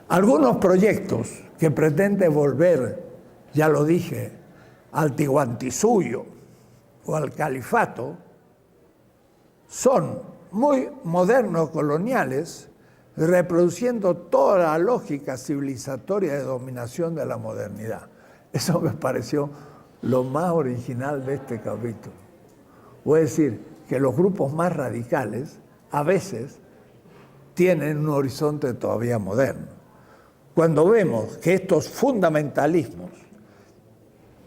Algunos proyectos que pretenden volver, ya lo dije, al Tihuantisuyo o al califato, son muy modernos coloniales, reproduciendo toda la lógica civilizatoria de dominación de la modernidad. Eso me pareció lo más original de este capítulo. Voy a decir que los grupos más radicales a veces tienen un horizonte todavía moderno. Cuando vemos que estos fundamentalismos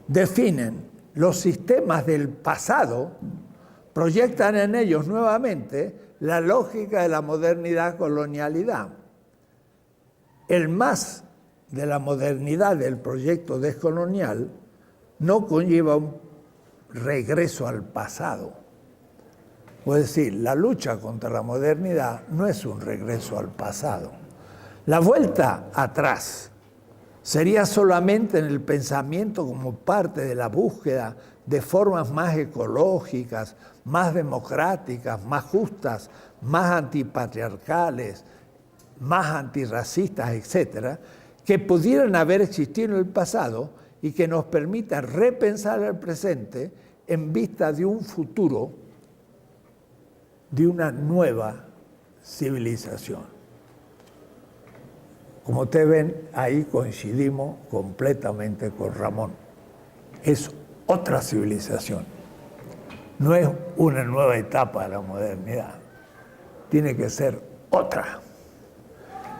definen los sistemas del pasado, proyectan en ellos nuevamente la lógica de la modernidad-colonialidad. El más de la modernidad del proyecto descolonial no conlleva un regreso al pasado. Es decir, la lucha contra la modernidad no es un regreso al pasado. La vuelta atrás sería solamente en el pensamiento como parte de la búsqueda de formas más ecológicas, más democráticas, más justas, más antipatriarcales, más antirracistas, etcétera, que pudieran haber existido en el pasado y que nos permitan repensar el presente en vista de un futuro, de una nueva civilización. Como ustedes ven, ahí coincidimos completamente con Ramón. Es otra civilización. No es una nueva etapa de la modernidad. Tiene que ser otra.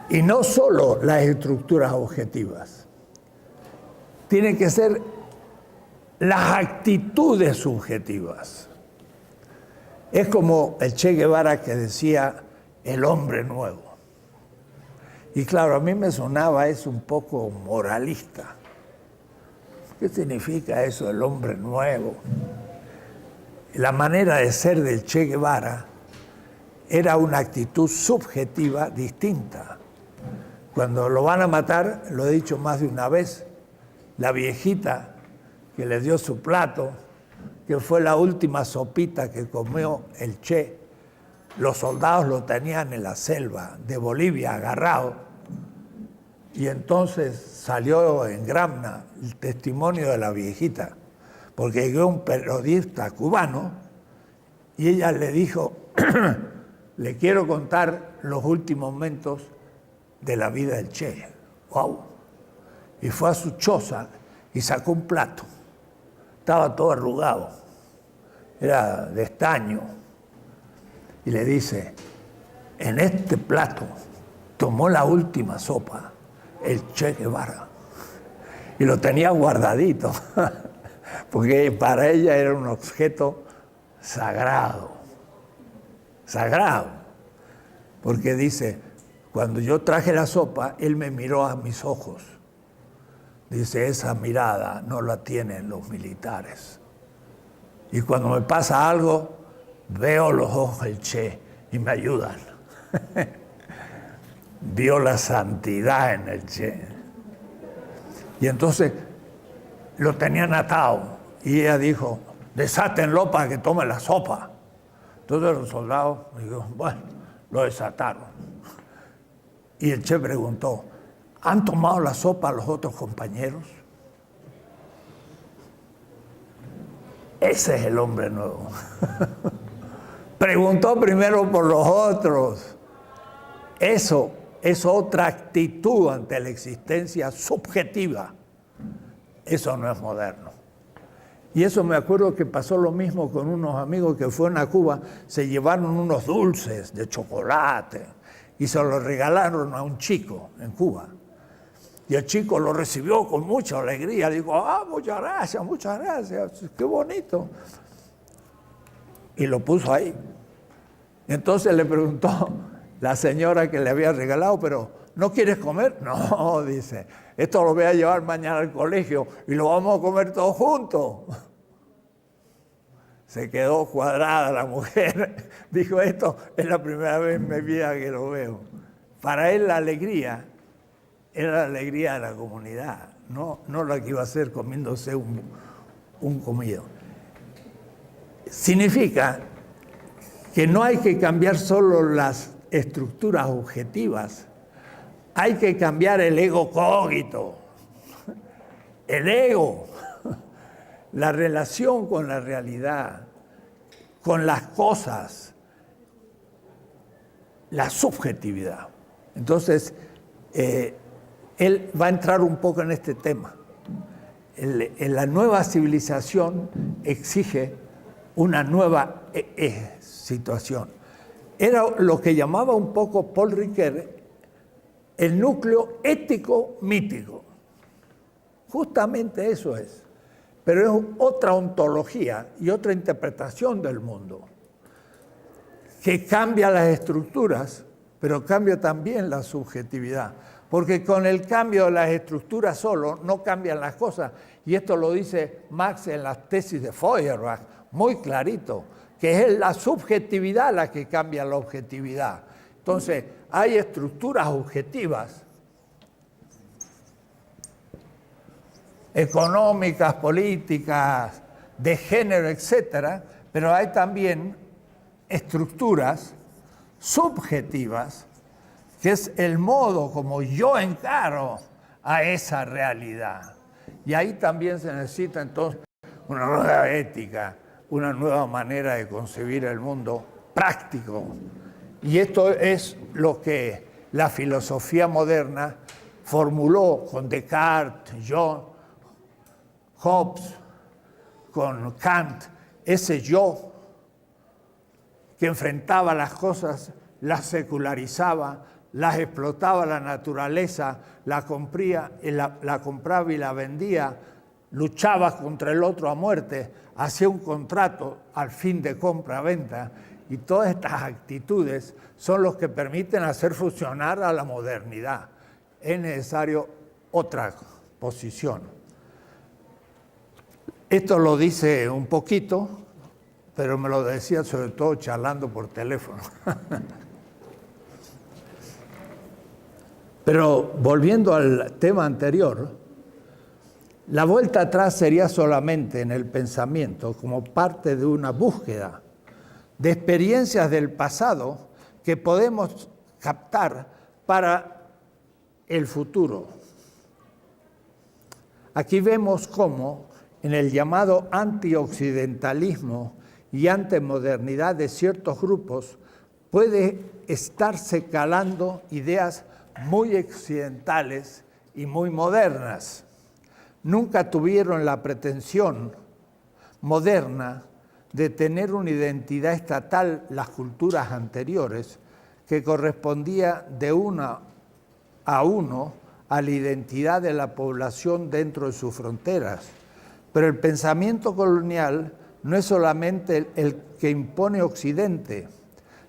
Y no solo las estructuras objetivas. Tienen que ser las actitudes subjetivas. Es como el Che Guevara que decía el hombre nuevo. Y claro, a mí me sonaba eso un poco moralista. ¿Qué significa eso, el hombre nuevo? La manera de ser del Che Guevara era una actitud subjetiva distinta. Cuando lo van a matar, lo he dicho más de una vez, la viejita que le dio su plato, que fue la última sopita que comió el Che. Los soldados lo tenían en la selva de Bolivia agarrado, y entonces salió en Gramna el testimonio de la viejita, porque llegó un periodista cubano y ella le dijo, le quiero contar los últimos momentos de la vida del Che. ¡Wow! Y fue a su choza y sacó un plato. Estaba todo arrugado, era de estaño. Y le dice, en este plato tomó la última sopa el Che Guevara. Y lo tenía guardadito, porque para ella era un objeto sagrado. Sagrado. Porque dice, cuando yo traje la sopa, él me miró a mis ojos. Dice, esa mirada no la tienen los militares. Y cuando me pasa algo, veo los ojos del Che y me ayudan. Vio la santidad en el Che. Y entonces lo tenían atado. Y ella dijo, desátenlo para que tome la sopa. Entonces los soldados, digo, bueno, lo desataron. Y el Che preguntó, ¿han tomado la sopa los otros compañeros? Ese es el hombre nuevo. Preguntó primero por los otros. Eso es otra actitud ante la existencia subjetiva. Eso no es moderno. Y eso me acuerdo que pasó lo mismo con unos amigos que fueron a Cuba, se llevaron unos dulces de chocolate y se los regalaron a un chico en Cuba. Y el chico lo recibió con mucha alegría. Le dijo, muchas gracias, qué bonito. Y lo puso ahí. Entonces le preguntó la señora que le había regalado, pero ¿no quieres comer? No, dice, esto lo voy a llevar mañana al colegio y lo vamos a comer todos juntos. Se quedó cuadrada la mujer. Dijo, esto es la primera vez en mi vida que lo veo. Para él la alegría era la alegría de la comunidad, no la que iba a hacer comiéndose un comido. Significa que no hay que cambiar solo las estructuras objetivas, hay que cambiar el ego cogito, el ego, la relación con la realidad, con las cosas, la subjetividad. Entonces, él va a entrar un poco en este tema. La nueva civilización exige una nueva situación. Era lo que llamaba un poco Paul Ricoeur el núcleo ético mítico. Justamente eso es. Pero es otra ontología y otra interpretación del mundo que cambia las estructuras, pero cambia también la subjetividad. Porque con el cambio de las estructuras solo no cambian las cosas. Y esto lo dice Marx en las tesis de Feuerbach, muy clarito, que es la subjetividad la que cambia la objetividad. Entonces, hay estructuras objetivas, económicas, políticas, de género, etcétera, pero hay también estructuras subjetivas, que es el modo como yo encaro a esa realidad. Y ahí también se necesita entonces una nueva ética, una nueva manera de concebir el mundo práctico. Y esto es lo que la filosofía moderna formuló con Descartes, John, Hobbes, con Kant, ese yo que enfrentaba las cosas, las secularizaba, las explotaba la naturaleza, la compraba y la vendía, luchaba contra el otro a muerte, hacía un contrato al fin de compra-venta, y todas estas actitudes son los que permiten hacer funcionar a la modernidad. Es necesario otra posición. Esto lo dice un poquito, pero me lo decía sobre todo charlando por teléfono. Pero volviendo al tema anterior, La vuelta atrás sería solamente en el pensamiento, como parte de una búsqueda de experiencias del pasado que podemos captar para el futuro. Aquí vemos cómo en el llamado antioccidentalismo y antimodernidad de ciertos grupos puede estarse calando ideas muy occidentales y muy modernas. Nunca tuvieron la pretensión moderna de tener una identidad estatal las culturas anteriores que correspondía de uno a la identidad de la población dentro de sus fronteras. Pero el pensamiento colonial no es solamente el que impone Occidente,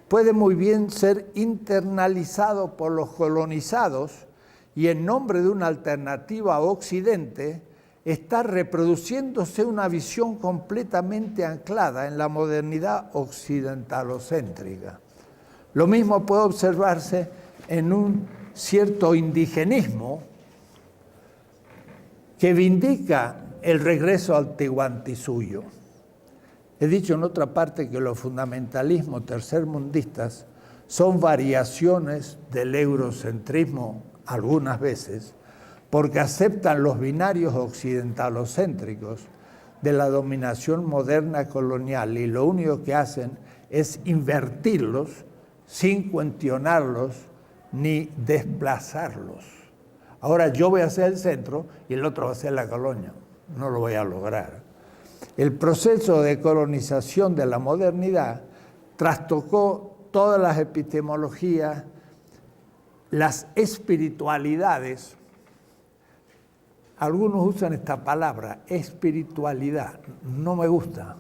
puede muy bien ser internalizado por los colonizados y en nombre de una alternativa a Occidente está reproduciéndose una visión completamente anclada en la modernidad occidentalocéntrica. Lo mismo puede observarse en un cierto indigenismo que vindica el regreso al Tihuantisuyo. He dicho en otra parte que los fundamentalismos tercermundistas son variaciones del eurocentrismo algunas veces, porque aceptan los binarios occidentalocéntricos de la dominación moderna colonial y lo único que hacen es invertirlos sin cuestionarlos ni desplazarlos. Ahora yo voy a ser el centro y el otro va a ser la colonia. No lo voy a lograr. El proceso de colonización de la modernidad trastocó todas las epistemologías, las espiritualidades. Algunos usan esta palabra, espiritualidad. No me gusta.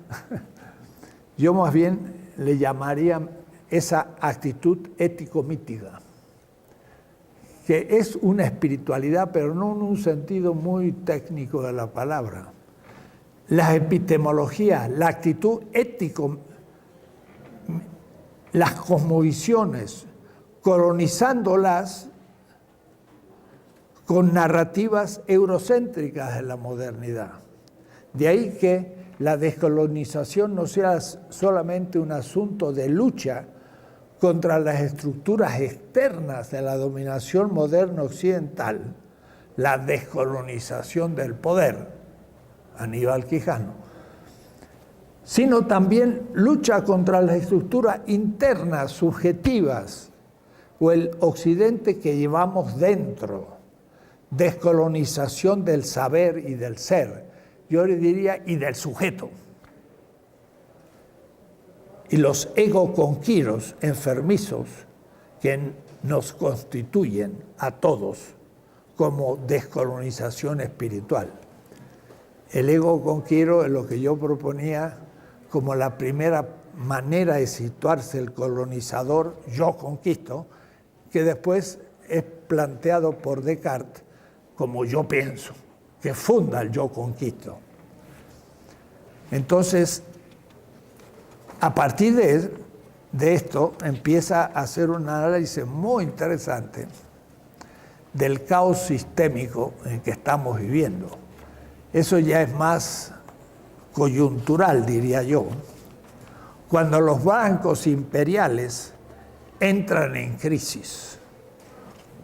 Yo más bien le llamaría esa actitud ético-mítica, que es una espiritualidad, pero no en un sentido muy técnico de la palabra. Las epistemologías, la actitud ético, las cosmovisiones, colonizándolas con narrativas eurocéntricas de la modernidad. De ahí que la descolonización no sea solamente un asunto de lucha contra las estructuras externas de la dominación moderna occidental, la descolonización del poder, Aníbal Quijano, sino también lucha contra las estructuras internas, subjetivas, o el occidente que llevamos dentro, descolonización del saber y del ser, yo le diría, y del sujeto. Y los egoconquiros enfermizos que nos constituyen a todos como descolonización espiritual. El egoconquiro es lo que yo proponía como la primera manera de situarse el colonizador, yo conquisto, que después es planteado por Descartes como yo pienso, que funda el yo conquisto. Entonces, a partir de esto empieza a hacer un análisis muy interesante del caos sistémico en que estamos viviendo. Eso ya es más coyuntural, diría yo. Cuando los bancos imperiales entran en crisis,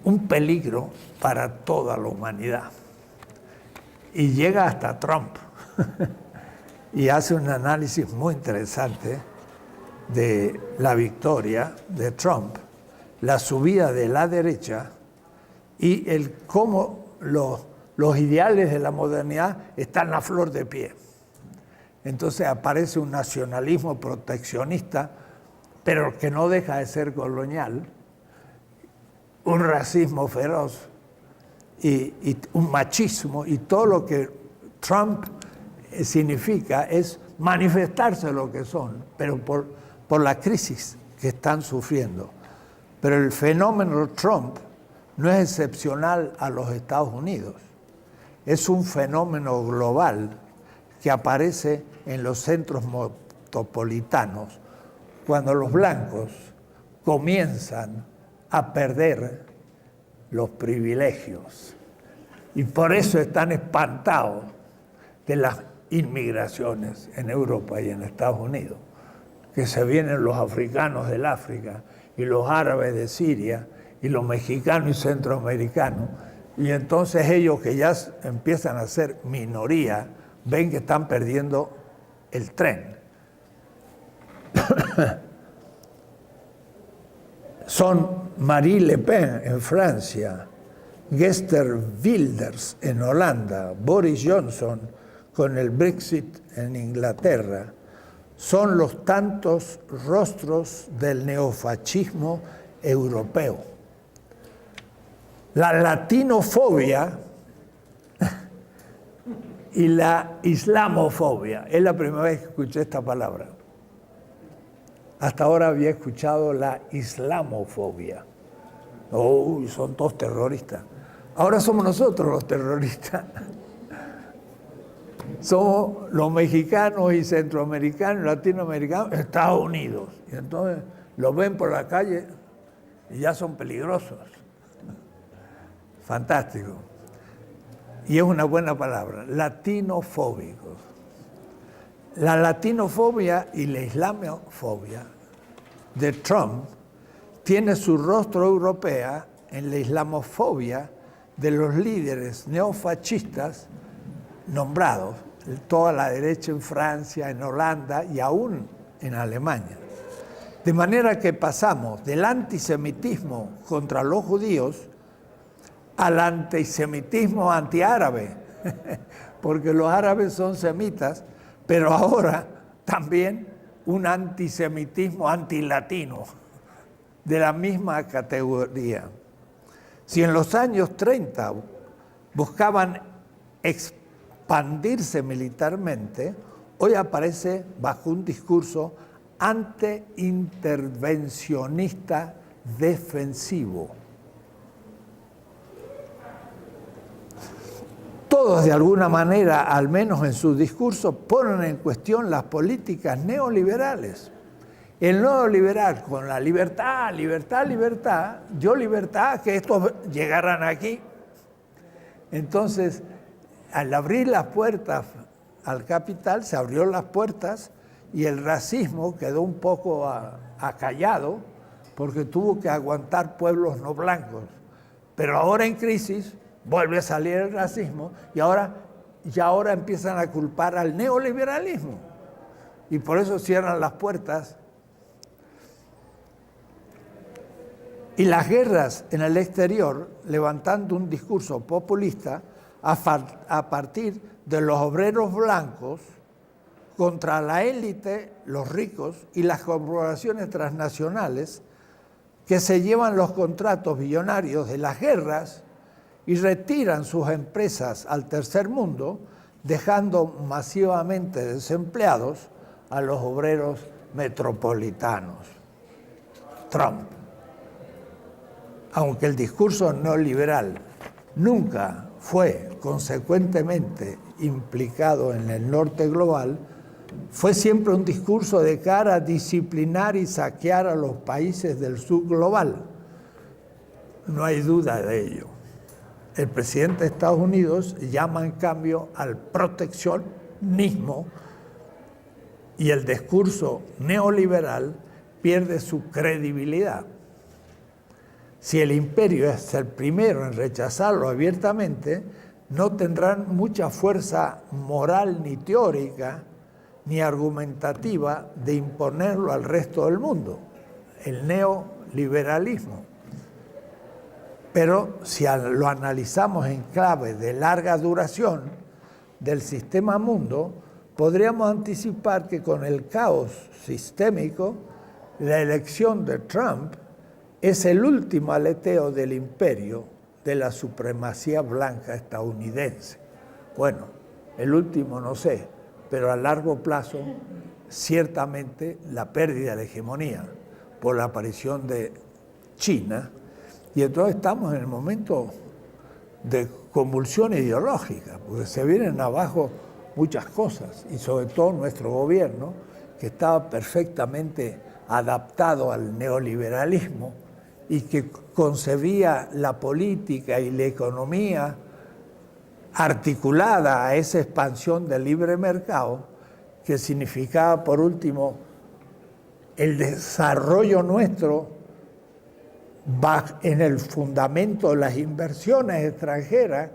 un peligro para toda la humanidad. Y llega hasta Trump y hace un análisis muy interesante de la victoria de Trump, la subida de la derecha y el cómo los ideales de la modernidad están a flor de pie. Entonces aparece un nacionalismo proteccionista, pero que no deja de ser colonial, un racismo feroz y un machismo, y todo lo que Trump significa es manifestarse lo que son, pero por la crisis que están sufriendo. Pero el fenómeno Trump no es excepcional a los Estados Unidos, es un fenómeno global que aparece en los centros metropolitanos cuando los blancos comienzan a perder los privilegios. Y por eso están espantados de las inmigraciones en Europa y en Estados Unidos, que se vienen los africanos del África y los árabes de Siria y los mexicanos y centroamericanos, y entonces ellos que ya empiezan a ser minoría, ven que están perdiendo el tren. Son Marie Le Pen en Francia, Geert Wilders en Holanda, Boris Johnson con el Brexit en Inglaterra. Son los tantos rostros del neofascismo europeo. La latinofobia y la islamofobia. Es la primera vez que escuché esta palabra. Hasta ahora había escuchado la islamofobia. Uy, son todos terroristas. Ahora somos nosotros los terroristas. Somos los mexicanos y centroamericanos, latinoamericanos, Estados Unidos. Y entonces los ven por la calle y ya son peligrosos. Fantástico. Y es una buena palabra, latinofóbicos. La latinofobia y la islamofobia de Trump tiene su rostro europeo en la islamofobia de los líderes neofascistas nombrados, toda la derecha en Francia, en Holanda y aún en Alemania. De manera que pasamos del antisemitismo contra los judíos al antisemitismo antiárabe, porque los árabes son semitas, pero ahora también un antisemitismo antilatino, de la misma categoría. Si en los años 30 buscaban expandirse militarmente, hoy aparece bajo un discurso anti-intervencionista defensivo. Todos de alguna manera, al menos en sus discursos, ponen en cuestión las políticas neoliberales. El neoliberal con la libertad, libertad, libertad, dio libertad a que estos llegaran aquí. Entonces, al abrir las puertas al capital, se abrió las puertas y el racismo quedó un poco acallado porque tuvo que aguantar pueblos no blancos. Pero ahora en crisis vuelve a salir el racismo y ahora empiezan a culpar al neoliberalismo. Y por eso cierran las puertas. Y las guerras en el exterior, levantando un discurso populista a partir de los obreros blancos contra la élite, los ricos y las corporaciones transnacionales que se llevan los contratos billonarios de las guerras y retiran sus empresas al tercer mundo, dejando masivamente desempleados a los obreros metropolitanos. Trump. Aunque el discurso neoliberal nunca fue consecuentemente implicado en el norte global, fue siempre un discurso de cara a disciplinar y saquear a los países del sur global. No hay duda de ello. El presidente de Estados Unidos llama en cambio al proteccionismo y el discurso neoliberal pierde su credibilidad. Si el imperio es el primero en rechazarlo abiertamente, no tendrán mucha fuerza moral ni teórica ni argumentativa de imponerlo al resto del mundo, el neoliberalismo. Pero si lo analizamos en clave de larga duración del sistema mundo, podríamos anticipar que con el caos sistémico, la elección de Trump es el último aleteo del imperio de la supremacía blanca estadounidense. Bueno, el último no sé, pero a largo plazo, ciertamente la pérdida de hegemonía por la aparición de China. Y entonces estamos en el momento de convulsión ideológica, porque se vienen abajo muchas cosas, y sobre todo nuestro gobierno, que estaba perfectamente adaptado al neoliberalismo y que concebía la política y la economía articulada a esa expansión del libre mercado, que significaba, por último, el desarrollo nuestro en el fundamento de las inversiones extranjeras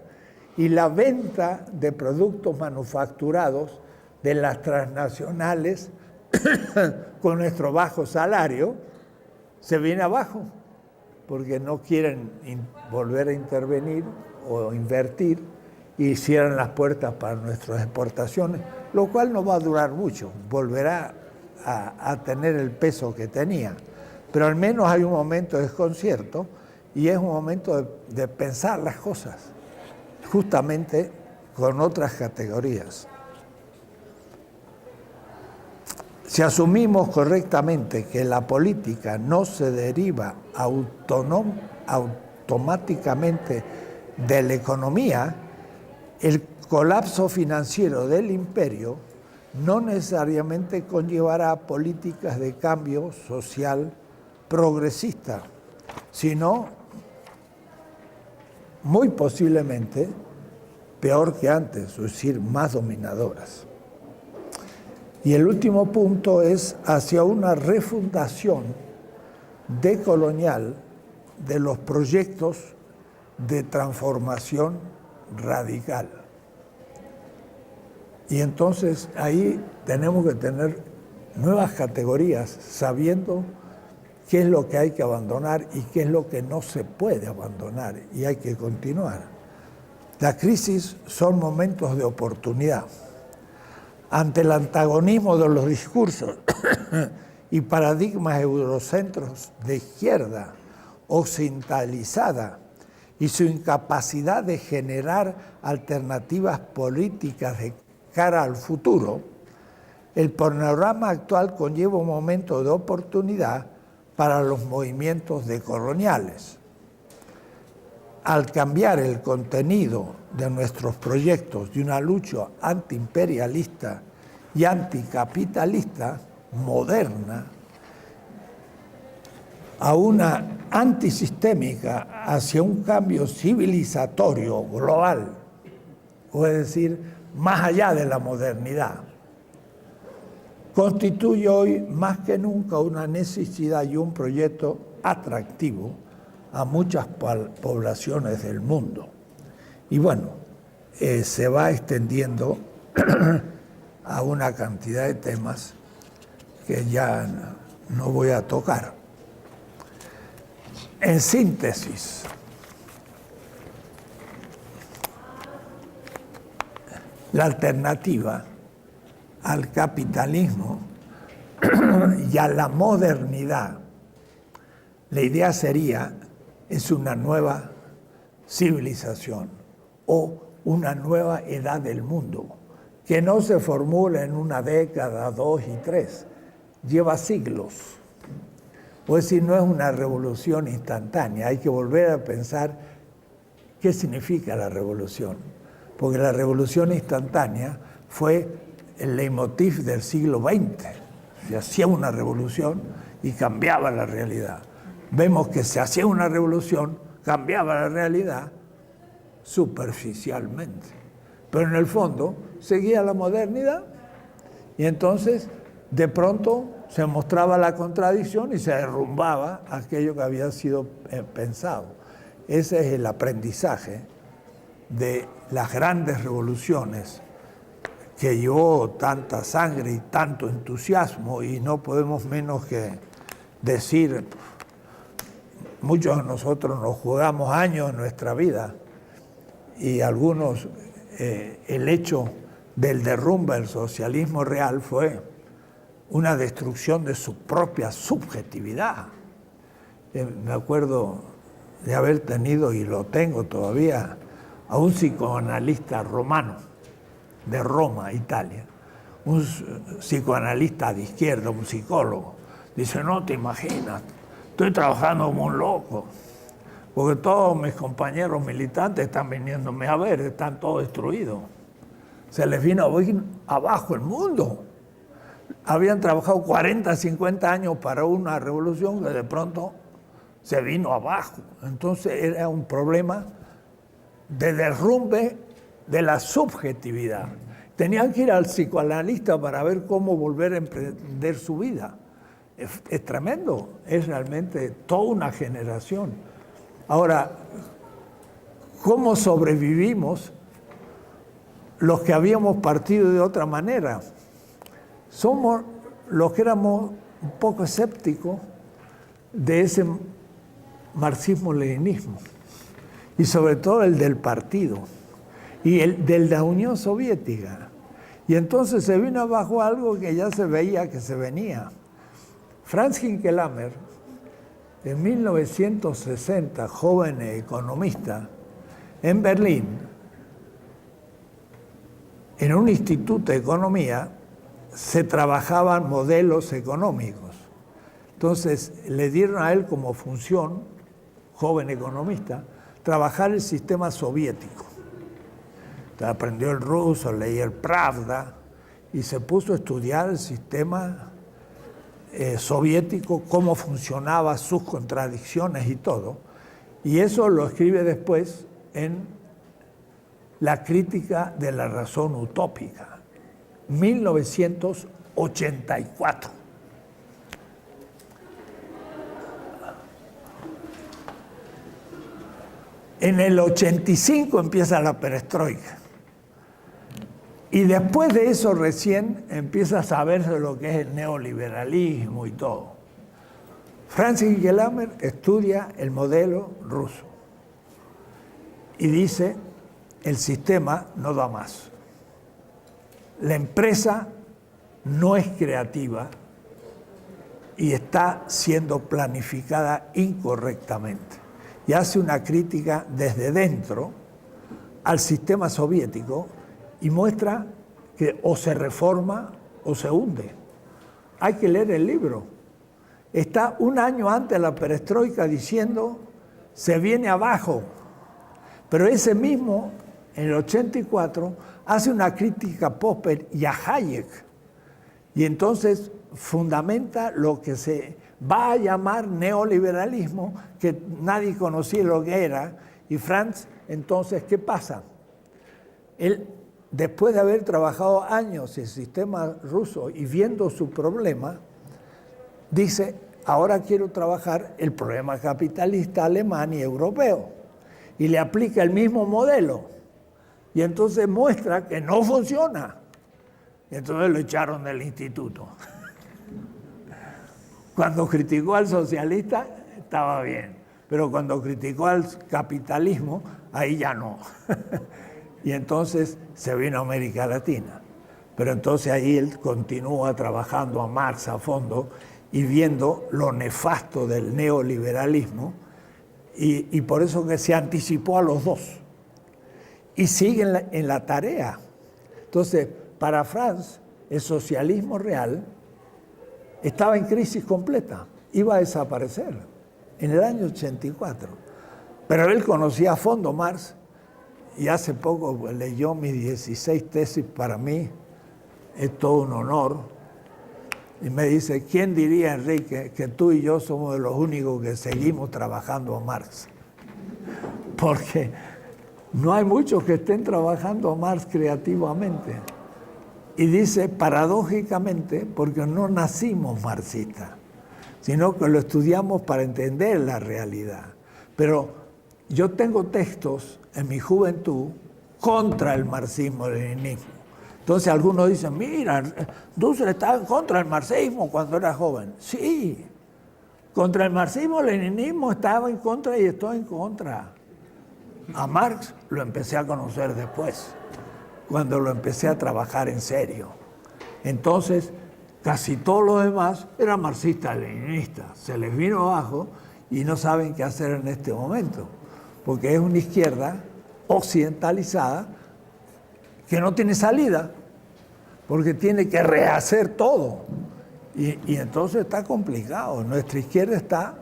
y la venta de productos manufacturados de las transnacionales con nuestro bajo salario, se viene abajo, porque no quieren volver a intervenir o invertir y cierran las puertas para nuestras exportaciones, lo cual no va a durar mucho, volverá a tener el peso que tenía. Pero al menos hay un momento de desconcierto y es un momento de pensar las cosas, justamente con otras categorías. Si asumimos correctamente que la política no se deriva automáticamente de la economía, el colapso financiero del imperio no necesariamente conllevará políticas de cambio social progresista, sino muy posiblemente peor que antes, es decir, más dominadoras. Y el último punto es hacia una refundación decolonial de los proyectos de transformación radical. Y entonces ahí tenemos que tener nuevas categorías, sabiendo qué es lo que hay que abandonar y qué es lo que no se puede abandonar y hay que continuar. La crisis son momentos de oportunidad. Ante el antagonismo de los discursos y paradigmas eurocentros de izquierda occidentalizada y su incapacidad de generar alternativas políticas de cara al futuro, el panorama actual conlleva un momento de oportunidad para los movimientos decoloniales. Al cambiar el contenido de nuestros proyectos de una lucha antiimperialista y anticapitalista moderna a una antisistémica hacia un cambio civilizatorio global, es decir, más allá de la modernidad, constituye hoy más que nunca una necesidad y un proyecto atractivo a muchas poblaciones del mundo. Y bueno, se va extendiendo a una cantidad de temas que ya no voy a tocar. En síntesis, la alternativa al capitalismo y a la modernidad, la idea es una nueva civilización o una nueva edad del mundo, que no se formula en una década, 2 y 3, lleva siglos. Es decir, no es una revolución instantánea, hay que volver a pensar qué significa la revolución, porque la revolución instantánea fue el leitmotiv del siglo XX. Se hacía una revolución y cambiaba la realidad. Vemos que se hacía una revolución, cambiaba la realidad superficialmente, pero en el fondo seguía la modernidad y entonces de pronto se mostraba la contradicción y se derrumbaba aquello que había sido pensado. Ese es el aprendizaje de las grandes revoluciones que llevó tanta sangre y tanto entusiasmo, y no podemos menos que decir, muchos de nosotros nos jugamos años en nuestra vida y algunos, el hecho del derrumbe del socialismo real fue una destrucción de su propia subjetividad. Me acuerdo de haber tenido, y lo tengo todavía, a un psicoanalista romano de Roma, Italia, un psicoanalista de izquierda, un psicólogo. Dice, no te imaginas, estoy trabajando como un loco, porque todos mis compañeros militantes están viniéndome a ver, están todos destruidos. Se les vino abajo el mundo. Habían trabajado 40, 50 años para una revolución que de pronto se vino abajo. Entonces era un problema de derrumbe de la subjetividad. Tenían que ir al psicoanalista para ver cómo volver a emprender su vida. Es tremendo, es realmente toda una generación. Ahora, ¿cómo sobrevivimos los que habíamos partido de otra manera? Somos los que éramos un poco escépticos de ese marxismo-leninismo, y sobre todo el del partido, y el de la Unión Soviética. Y entonces se vino abajo algo que ya se veía que se venía. Franz Hinckelhammer, en 1960, joven economista, en Berlín, en un instituto de economía, se trabajaban modelos económicos. Entonces le dieron a él como función, joven economista, trabajar el sistema soviético. Entonces aprendió el ruso, leía el Pravda y se puso a estudiar el sistema soviético, cómo funcionaba, sus contradicciones y todo. Y eso lo escribe después en La crítica de la razón utópica, 1984. En el 85 empieza la perestroika. Y después de eso recién empieza a saberse lo que es el neoliberalismo y todo. Franz Hinckelhammer estudia el modelo ruso y dice, el sistema no da más. La empresa no es creativa y está siendo planificada incorrectamente. Y hace una crítica desde dentro al sistema soviético y muestra que o se reforma o se hunde. Hay que leer el libro. Está un año antes de la perestroika diciendo se viene abajo. Pero ese mismo, en el 84, hace una crítica a Popper y a Hayek. Y entonces fundamenta lo que se va a llamar neoliberalismo, que nadie conocía lo que era. Y Franz, entonces, ¿qué pasa? Él, después de haber trabajado años en el sistema ruso y viendo su problema, dice, ahora quiero trabajar el problema capitalista alemán y europeo. Y le aplica el mismo modelo. Y entonces muestra que no funciona. Y entonces lo echaron del instituto. Cuando criticó al socialista, estaba bien. Pero cuando criticó al capitalismo, ahí ya no. Y entonces se vino a América Latina. Pero entonces ahí él continúa trabajando a Marx a fondo y viendo lo nefasto del neoliberalismo, y por eso que se anticipó a los dos. Y sigue en la tarea. Entonces, para Franz, el socialismo real estaba en crisis completa, iba a desaparecer en el año 84. Pero él conocía a fondo Marx y hace poco leyó mis 16 tesis. Para mí es todo un honor. Y me dice, ¿quién diría, Enrique, que tú y yo somos de los únicos que seguimos trabajando a Marx? Porque no hay muchos que estén trabajando a Marx creativamente. Y dice, paradójicamente, porque no nacimos marxistas, sino que lo estudiamos para entender la realidad. Pero yo tengo textos en mi juventud contra el marxismo-leninismo. Entonces algunos dicen, mira, Dussel estaba en contra del marxismo cuando era joven. Sí, contra el marxismo-leninismo estaba en contra y estoy en contra. A Marx lo empecé a conocer después, cuando lo empecé a trabajar en serio. Entonces, casi todos los demás eran marxistas-leninistas. Se les vino abajo y no saben qué hacer en este momento, porque es una izquierda occidentalizada que no tiene salida, porque tiene que rehacer todo. Y entonces está complicado. Nuestra izquierda está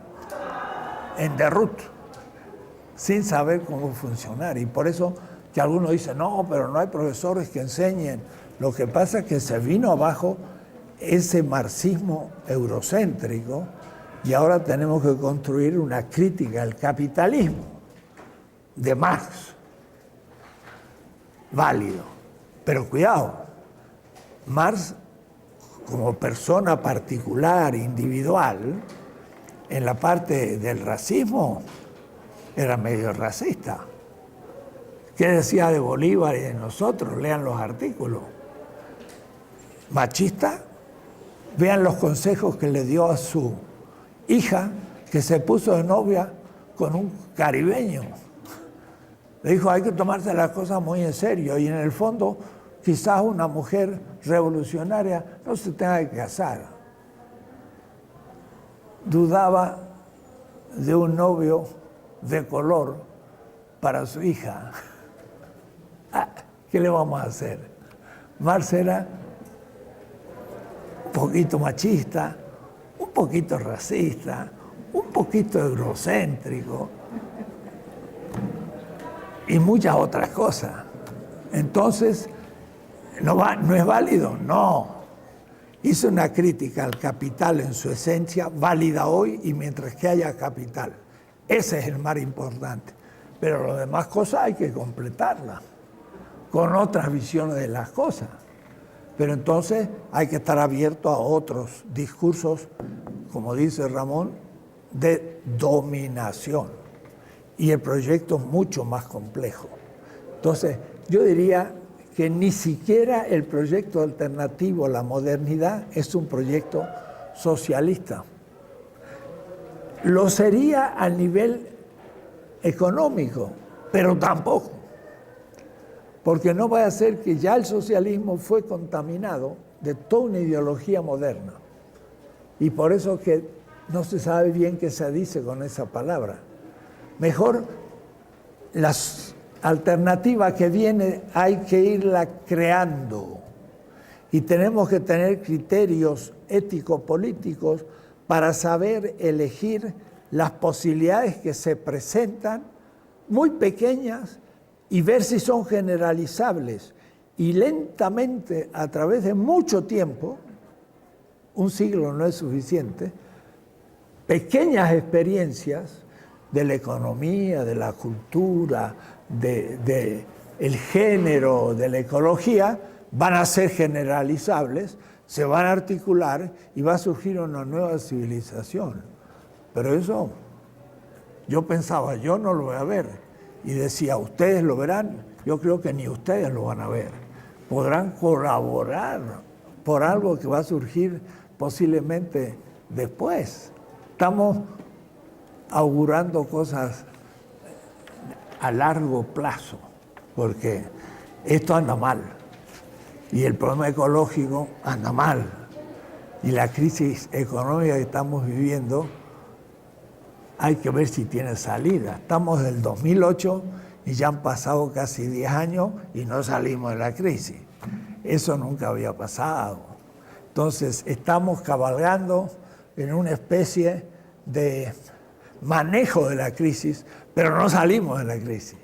en derrota, sin saber cómo funcionar. Y por eso que algunos dicen, no, pero no hay profesores que enseñen. Lo que pasa es que se vino abajo ese marxismo eurocéntrico y ahora tenemos que construir una crítica al capitalismo de Marx. válido. Pero cuidado, Marx, como persona particular, individual, en la parte del racismo, era medio racista. ¿Qué decía de Bolívar y de nosotros? Lean los artículos. Machista, vean los consejos que le dio a su hija, que se puso de novia con un caribeño. Le dijo, hay que tomarse las cosas muy en serio, y en el fondo, quizás una mujer revolucionaria no se tenga que casar. Dudaba de un novio de color para su hija. ¿Qué le vamos a hacer? Marx era un poquito machista, un poquito racista, un poquito egocéntrico y muchas otras cosas. Entonces, ¿no es válido? No. Hizo una crítica al capital en su esencia, válida hoy y mientras que haya capital. Ese es el más importante. Pero las demás cosas hay que completarlas con otras visiones de las cosas. Pero entonces hay que estar abierto a otros discursos, como dice Ramón, de dominación. Y el proyecto es mucho más complejo. Entonces, yo diría que ni siquiera el proyecto alternativo a la modernidad es un proyecto socialista. Lo sería a nivel económico, pero tampoco. Porque no va a ser que ya el socialismo fue contaminado de toda una ideología moderna. Y por eso que no se sabe bien qué se dice con esa palabra. Mejor las alternativas que viene hay que irla creando. Y tenemos que tener criterios ético-políticos para saber elegir las posibilidades que se presentan, muy pequeñas, y ver si son generalizables. Y lentamente, a través de mucho tiempo, un siglo no es suficiente, pequeñas experiencias de la economía, de la cultura, del género, de la ecología, van a ser generalizables, se van a articular y va a surgir una nueva civilización. Pero eso, yo pensaba, yo no lo voy a ver. Y decía, ustedes lo verán, yo creo que ni ustedes lo van a ver. Podrán colaborar por algo que va a surgir posiblemente después. Estamos augurando cosas a largo plazo, porque esto anda mal. Y el problema ecológico anda mal. Y la crisis económica que estamos viviendo, hay que ver si tiene salida. Estamos del 2008 y ya han pasado casi 10 años y no salimos de la crisis. Eso nunca había pasado. Entonces, estamos cabalgando en una especie de manejo de la crisis, pero no salimos de la crisis.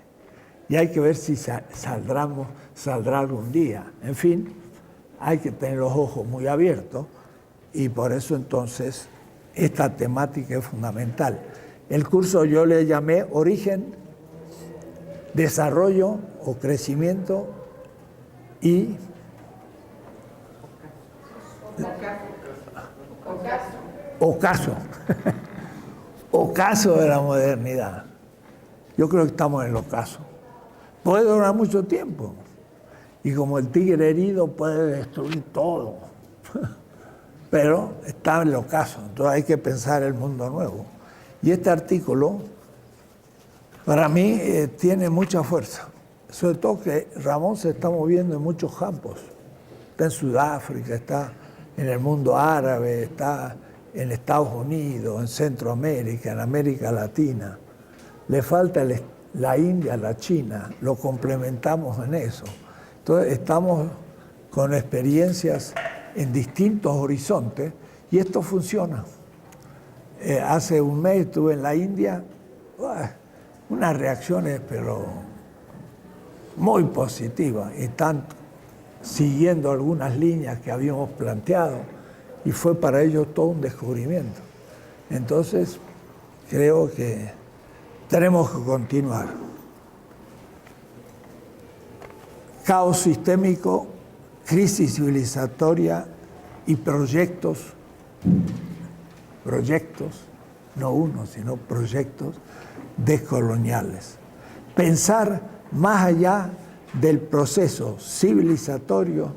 Y hay que ver si saldrá algún día. En fin, hay que tener los ojos muy abiertos y por eso entonces esta temática es fundamental. El curso yo le llamé Origen, Desarrollo o Crecimiento y ocaso de la modernidad. Yo creo que estamos en el ocaso. Puede durar mucho tiempo y como el tigre herido puede destruir todo. Pero está en el ocaso, entonces hay que pensar el mundo nuevo. Y este artículo, para mí, tiene mucha fuerza. Sobre todo que Ramón se está moviendo en muchos campos. Está en Sudáfrica, está en el mundo árabe, está en Estados Unidos, en Centroamérica, en América Latina. Le falta la India, la China, lo complementamos en eso. Entonces estamos con experiencias en distintos horizontes y esto funciona. Hace un mes estuve en la India, unas reacciones pero muy positivas. Están siguiendo algunas líneas que habíamos planteado y fue para ellos todo un descubrimiento. Entonces, creo que tenemos que continuar. caos sistémico, crisis civilizatoria y proyectos, no uno, sino proyectos descoloniales. Pensar más allá del proceso civilizatorio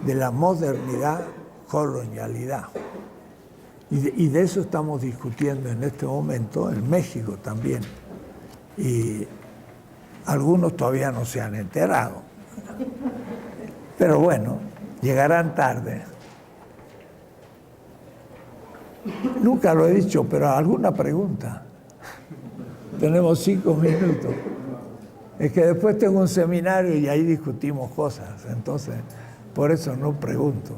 de la modernidad, colonialidad. Y de eso estamos discutiendo en este momento en México también. Y algunos todavía no se han enterado. Pero bueno, llegarán tarde. Nunca lo he dicho, pero alguna pregunta. Tenemos 5 minutos. Es que después tengo un seminario y ahí discutimos cosas. Entonces, por eso no pregunto.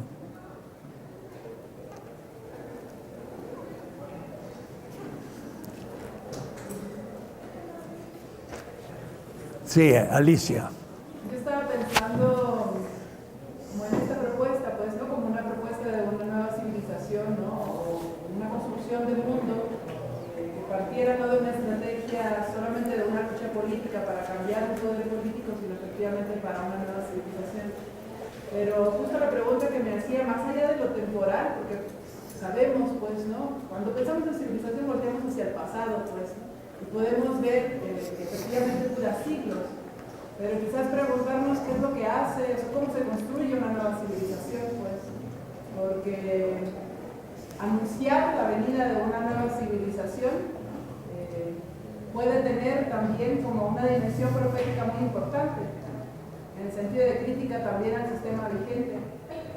Sí, Alicia. Yo estaba pensando como en esta propuesta, pues no como una propuesta de una nueva civilización, ¿no? O una construcción del mundo que partiera no de una estrategia solamente de una lucha política para cambiar el poder político, sino efectivamente para una nueva civilización. Pero justo la pregunta que me hacía, más allá de lo temporal, porque sabemos, pues, ¿no? Cuando pensamos en civilización volteamos hacia el pasado, pues, ¿no? Y podemos ver que efectivamente dura siglos, pero quizás preguntarnos qué es lo que hace, o cómo se construye una nueva civilización, pues, porque anunciar la venida de una nueva civilización puede tener también como una dimensión profética muy importante, en el sentido de crítica también al sistema vigente,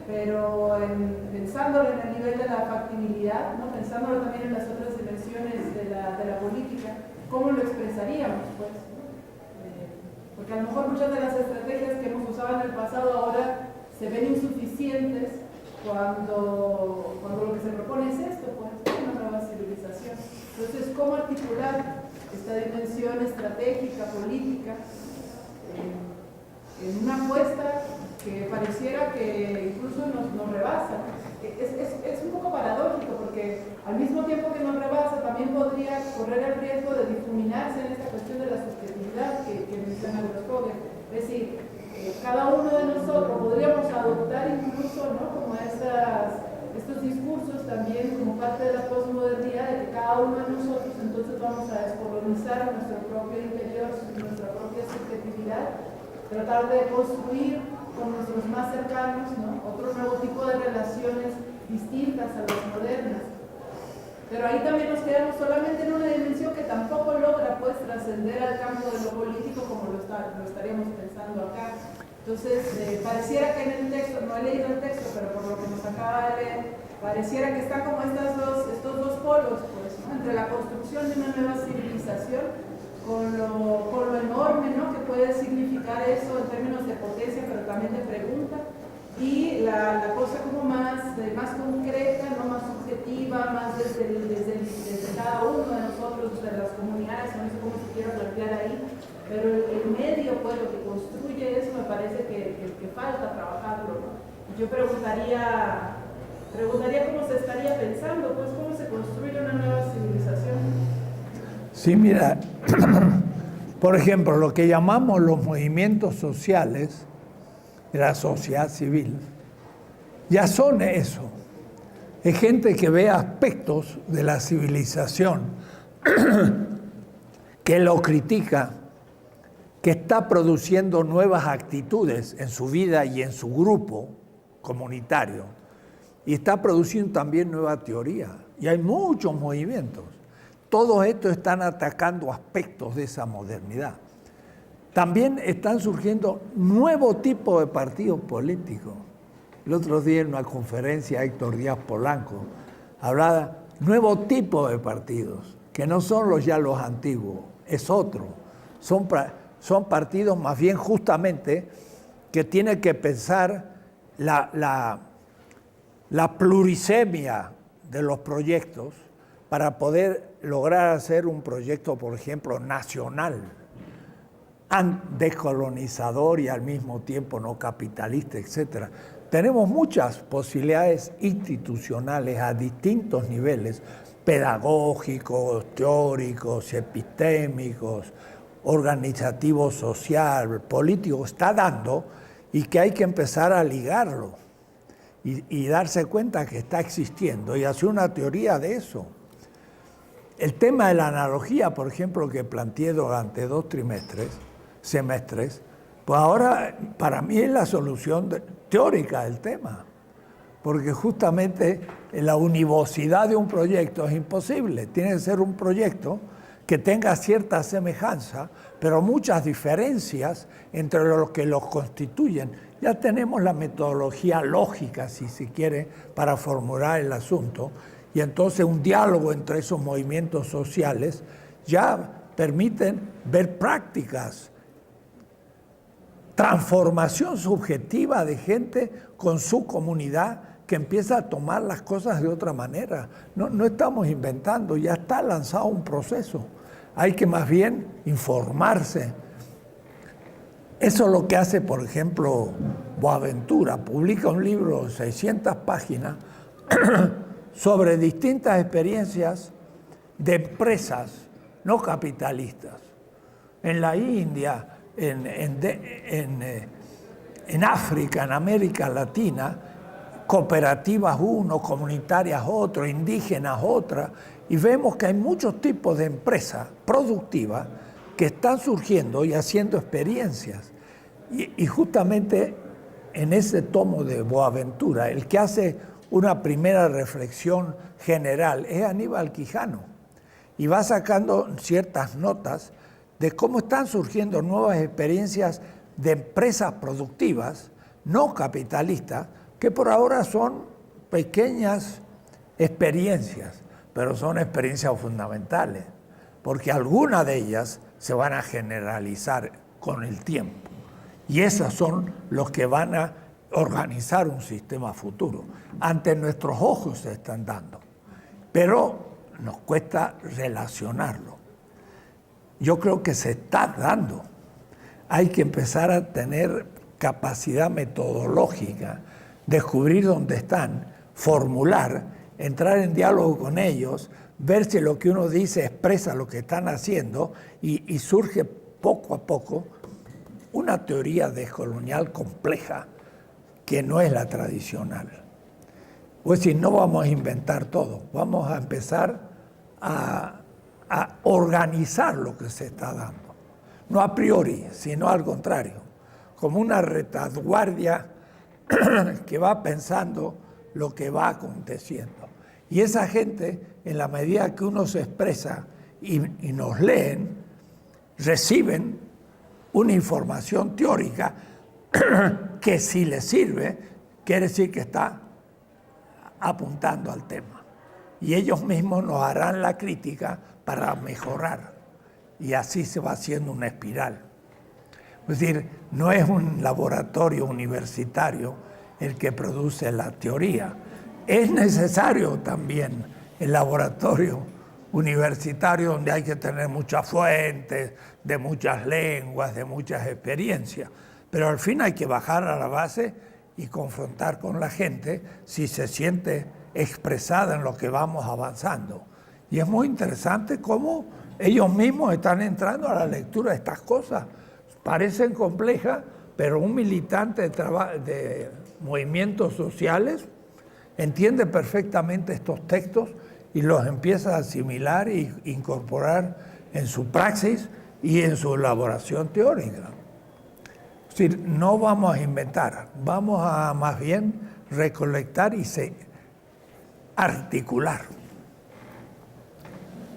pero pensándolo en el nivel de la factibilidad, ¿no? Pensándolo también en las otras dimensiones de la política, ¿cómo lo expresaríamos? Pues? Porque a lo mejor muchas de las estrategias que hemos usado en el pasado ahora se ven insuficientes cuando lo que se propone es esto, pues, una nueva civilización. Entonces, ¿cómo articular esta dimensión estratégica, política, en una apuesta que pareciera que incluso nos rebasa? Es un poco paradójico porque al mismo tiempo que nos rebasa también podría correr el riesgo de difuminarse en esta cuestión de la subjetividad que menciona Grosfoguer. Es decir, cada uno de nosotros podríamos adoptar incluso, ¿no? Como estos discursos también como parte de la posmodernidad, de que cada uno de nosotros entonces vamos a descolonizar nuestro propio interior, nuestra propia subjetividad, tratar de construir con nuestros más cercanos, ¿no? Otro nuevo tipo de relaciones distintas a las modernas. Pero ahí también nos quedamos solamente en una dimensión que tampoco logra, pues, trascender al campo de lo político como lo estaríamos pensando acá. Entonces, pareciera que en el texto, no he leído el texto, pero por lo que nos acaba de leer, pareciera que están como estos dos polos, pues, ¿no? Entre la construcción de una nueva civilización, con lo enorme, ¿no? Que puede significar eso en términos de potencia, pero también de pregunta, y la cosa como más concreta, ¿no? Más subjetiva, más desde cada uno de nosotros, de las comunidades, no sé cómo se quiera plantear ahí, pero el medio, pues, lo que construye eso me parece que falta trabajarlo, ¿no? Yo preguntaría cómo se estaría pensando, pues, cómo se construye una nueva civilización. Sí, mira, por ejemplo, lo que llamamos los movimientos sociales de la sociedad civil, ya son eso. Es gente que ve aspectos de la civilización, que lo critica, que está produciendo nuevas actitudes en su vida y en su grupo comunitario, y está produciendo también nueva teoría. Y hay muchos movimientos. Todos estos están atacando aspectos de esa modernidad. También están surgiendo nuevos tipos de partidos políticos. El otro día en una conferencia Héctor Díaz Polanco hablaba de nuevo tipo de partidos, que no son los antiguos, es otro. Son partidos más bien justamente que tienen que pensar la plurisemia de los proyectos para poder lograr hacer un proyecto, por ejemplo, nacional, descolonizador y al mismo tiempo no capitalista, etc. Tenemos muchas posibilidades institucionales a distintos niveles, pedagógicos, teóricos, epistémicos, organizativo, social, político, está dando y que hay que empezar a ligarlo y darse cuenta que está existiendo y hacer una teoría de eso. El tema de la analogía, por ejemplo, que planteé durante 2 semestres, pues ahora para mí es la solución teórica del tema, porque justamente la univocidad de un proyecto es imposible. Tiene que ser un proyecto que tenga cierta semejanza, pero muchas diferencias entre los que los constituyen. Ya tenemos la metodología lógica, si se quiere, para formular el asunto, y entonces un diálogo entre esos movimientos sociales ya permiten ver prácticas, transformación subjetiva de gente con su comunidad que empieza a tomar las cosas de otra manera. No estamos inventando, ya está lanzado un proceso. Hay que más bien informarse. Eso es lo que hace, por ejemplo, Boaventura. Publica un libro de 600 páginas sobre distintas experiencias de empresas no capitalistas. En la India, en África, en América Latina, cooperativas uno, comunitarias otro, indígenas otra, y vemos que hay muchos tipos de empresas productivas que están surgiendo y haciendo experiencias. Y justamente en ese tomo de Boaventura, el que hace una primera reflexión general es Aníbal Quijano, y va sacando ciertas notas de cómo están surgiendo nuevas experiencias de empresas productivas, no capitalistas, que por ahora son pequeñas experiencias, pero son experiencias fundamentales, porque algunas de ellas se van a generalizar con el tiempo, y esas son los que van a organizar un sistema futuro. Ante nuestros ojos se están dando, pero nos cuesta relacionarlo. Yo creo que se está dando. Hay que empezar a tener capacidad metodológica, descubrir dónde están, formular, entrar en diálogo con ellos, ver si lo que uno dice expresa lo que están haciendo y surge poco a poco una teoría descolonial compleja que no es la tradicional. Es decir, no vamos a inventar todo, vamos a empezar a organizar lo que se está dando. No a priori, sino al contrario, como una retaguardia que va pensando lo que va aconteciendo. Y esa gente, en la medida que uno se expresa y nos leen, reciben una información teórica que si les sirve, quiere decir que está apuntando al tema. Y ellos mismos nos harán la crítica para mejorar. Y así se va haciendo una espiral. Es decir, no es un laboratorio universitario el que produce la teoría. Es necesario también el laboratorio universitario donde hay que tener muchas fuentes, de muchas lenguas, de muchas experiencias. Pero al fin hay que bajar a la base y confrontar con la gente si se siente expresada en lo que vamos avanzando. Y es muy interesante cómo ellos mismos están entrando a la lectura de estas cosas. Parecen complejas, pero un militante de movimientos sociales entiende perfectamente estos textos y los empieza a asimilar e incorporar en su praxis y en su elaboración teórica. Es decir, no vamos a inventar, vamos a más bien recolectar y articular.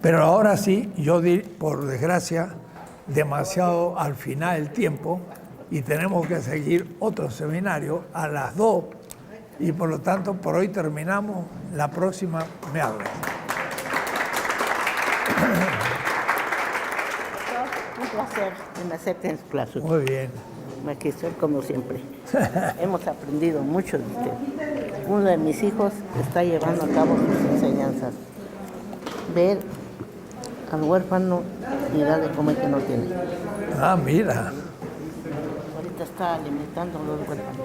Pero ahora sí, yo di, por desgracia, demasiado al final del tiempo y tenemos que seguir otro seminario a las 2 y por lo tanto por hoy terminamos. La próxima me habla. Un placer que me acepten en su clase. Muy bien. Aquí estoy como siempre. Hemos aprendido mucho de usted. Uno de mis hijos está llevando a cabo sus enseñanzas. Ver al huérfano y darle comer que no tiene. Ah, mira. Ahorita está alimentando a los huérfanos.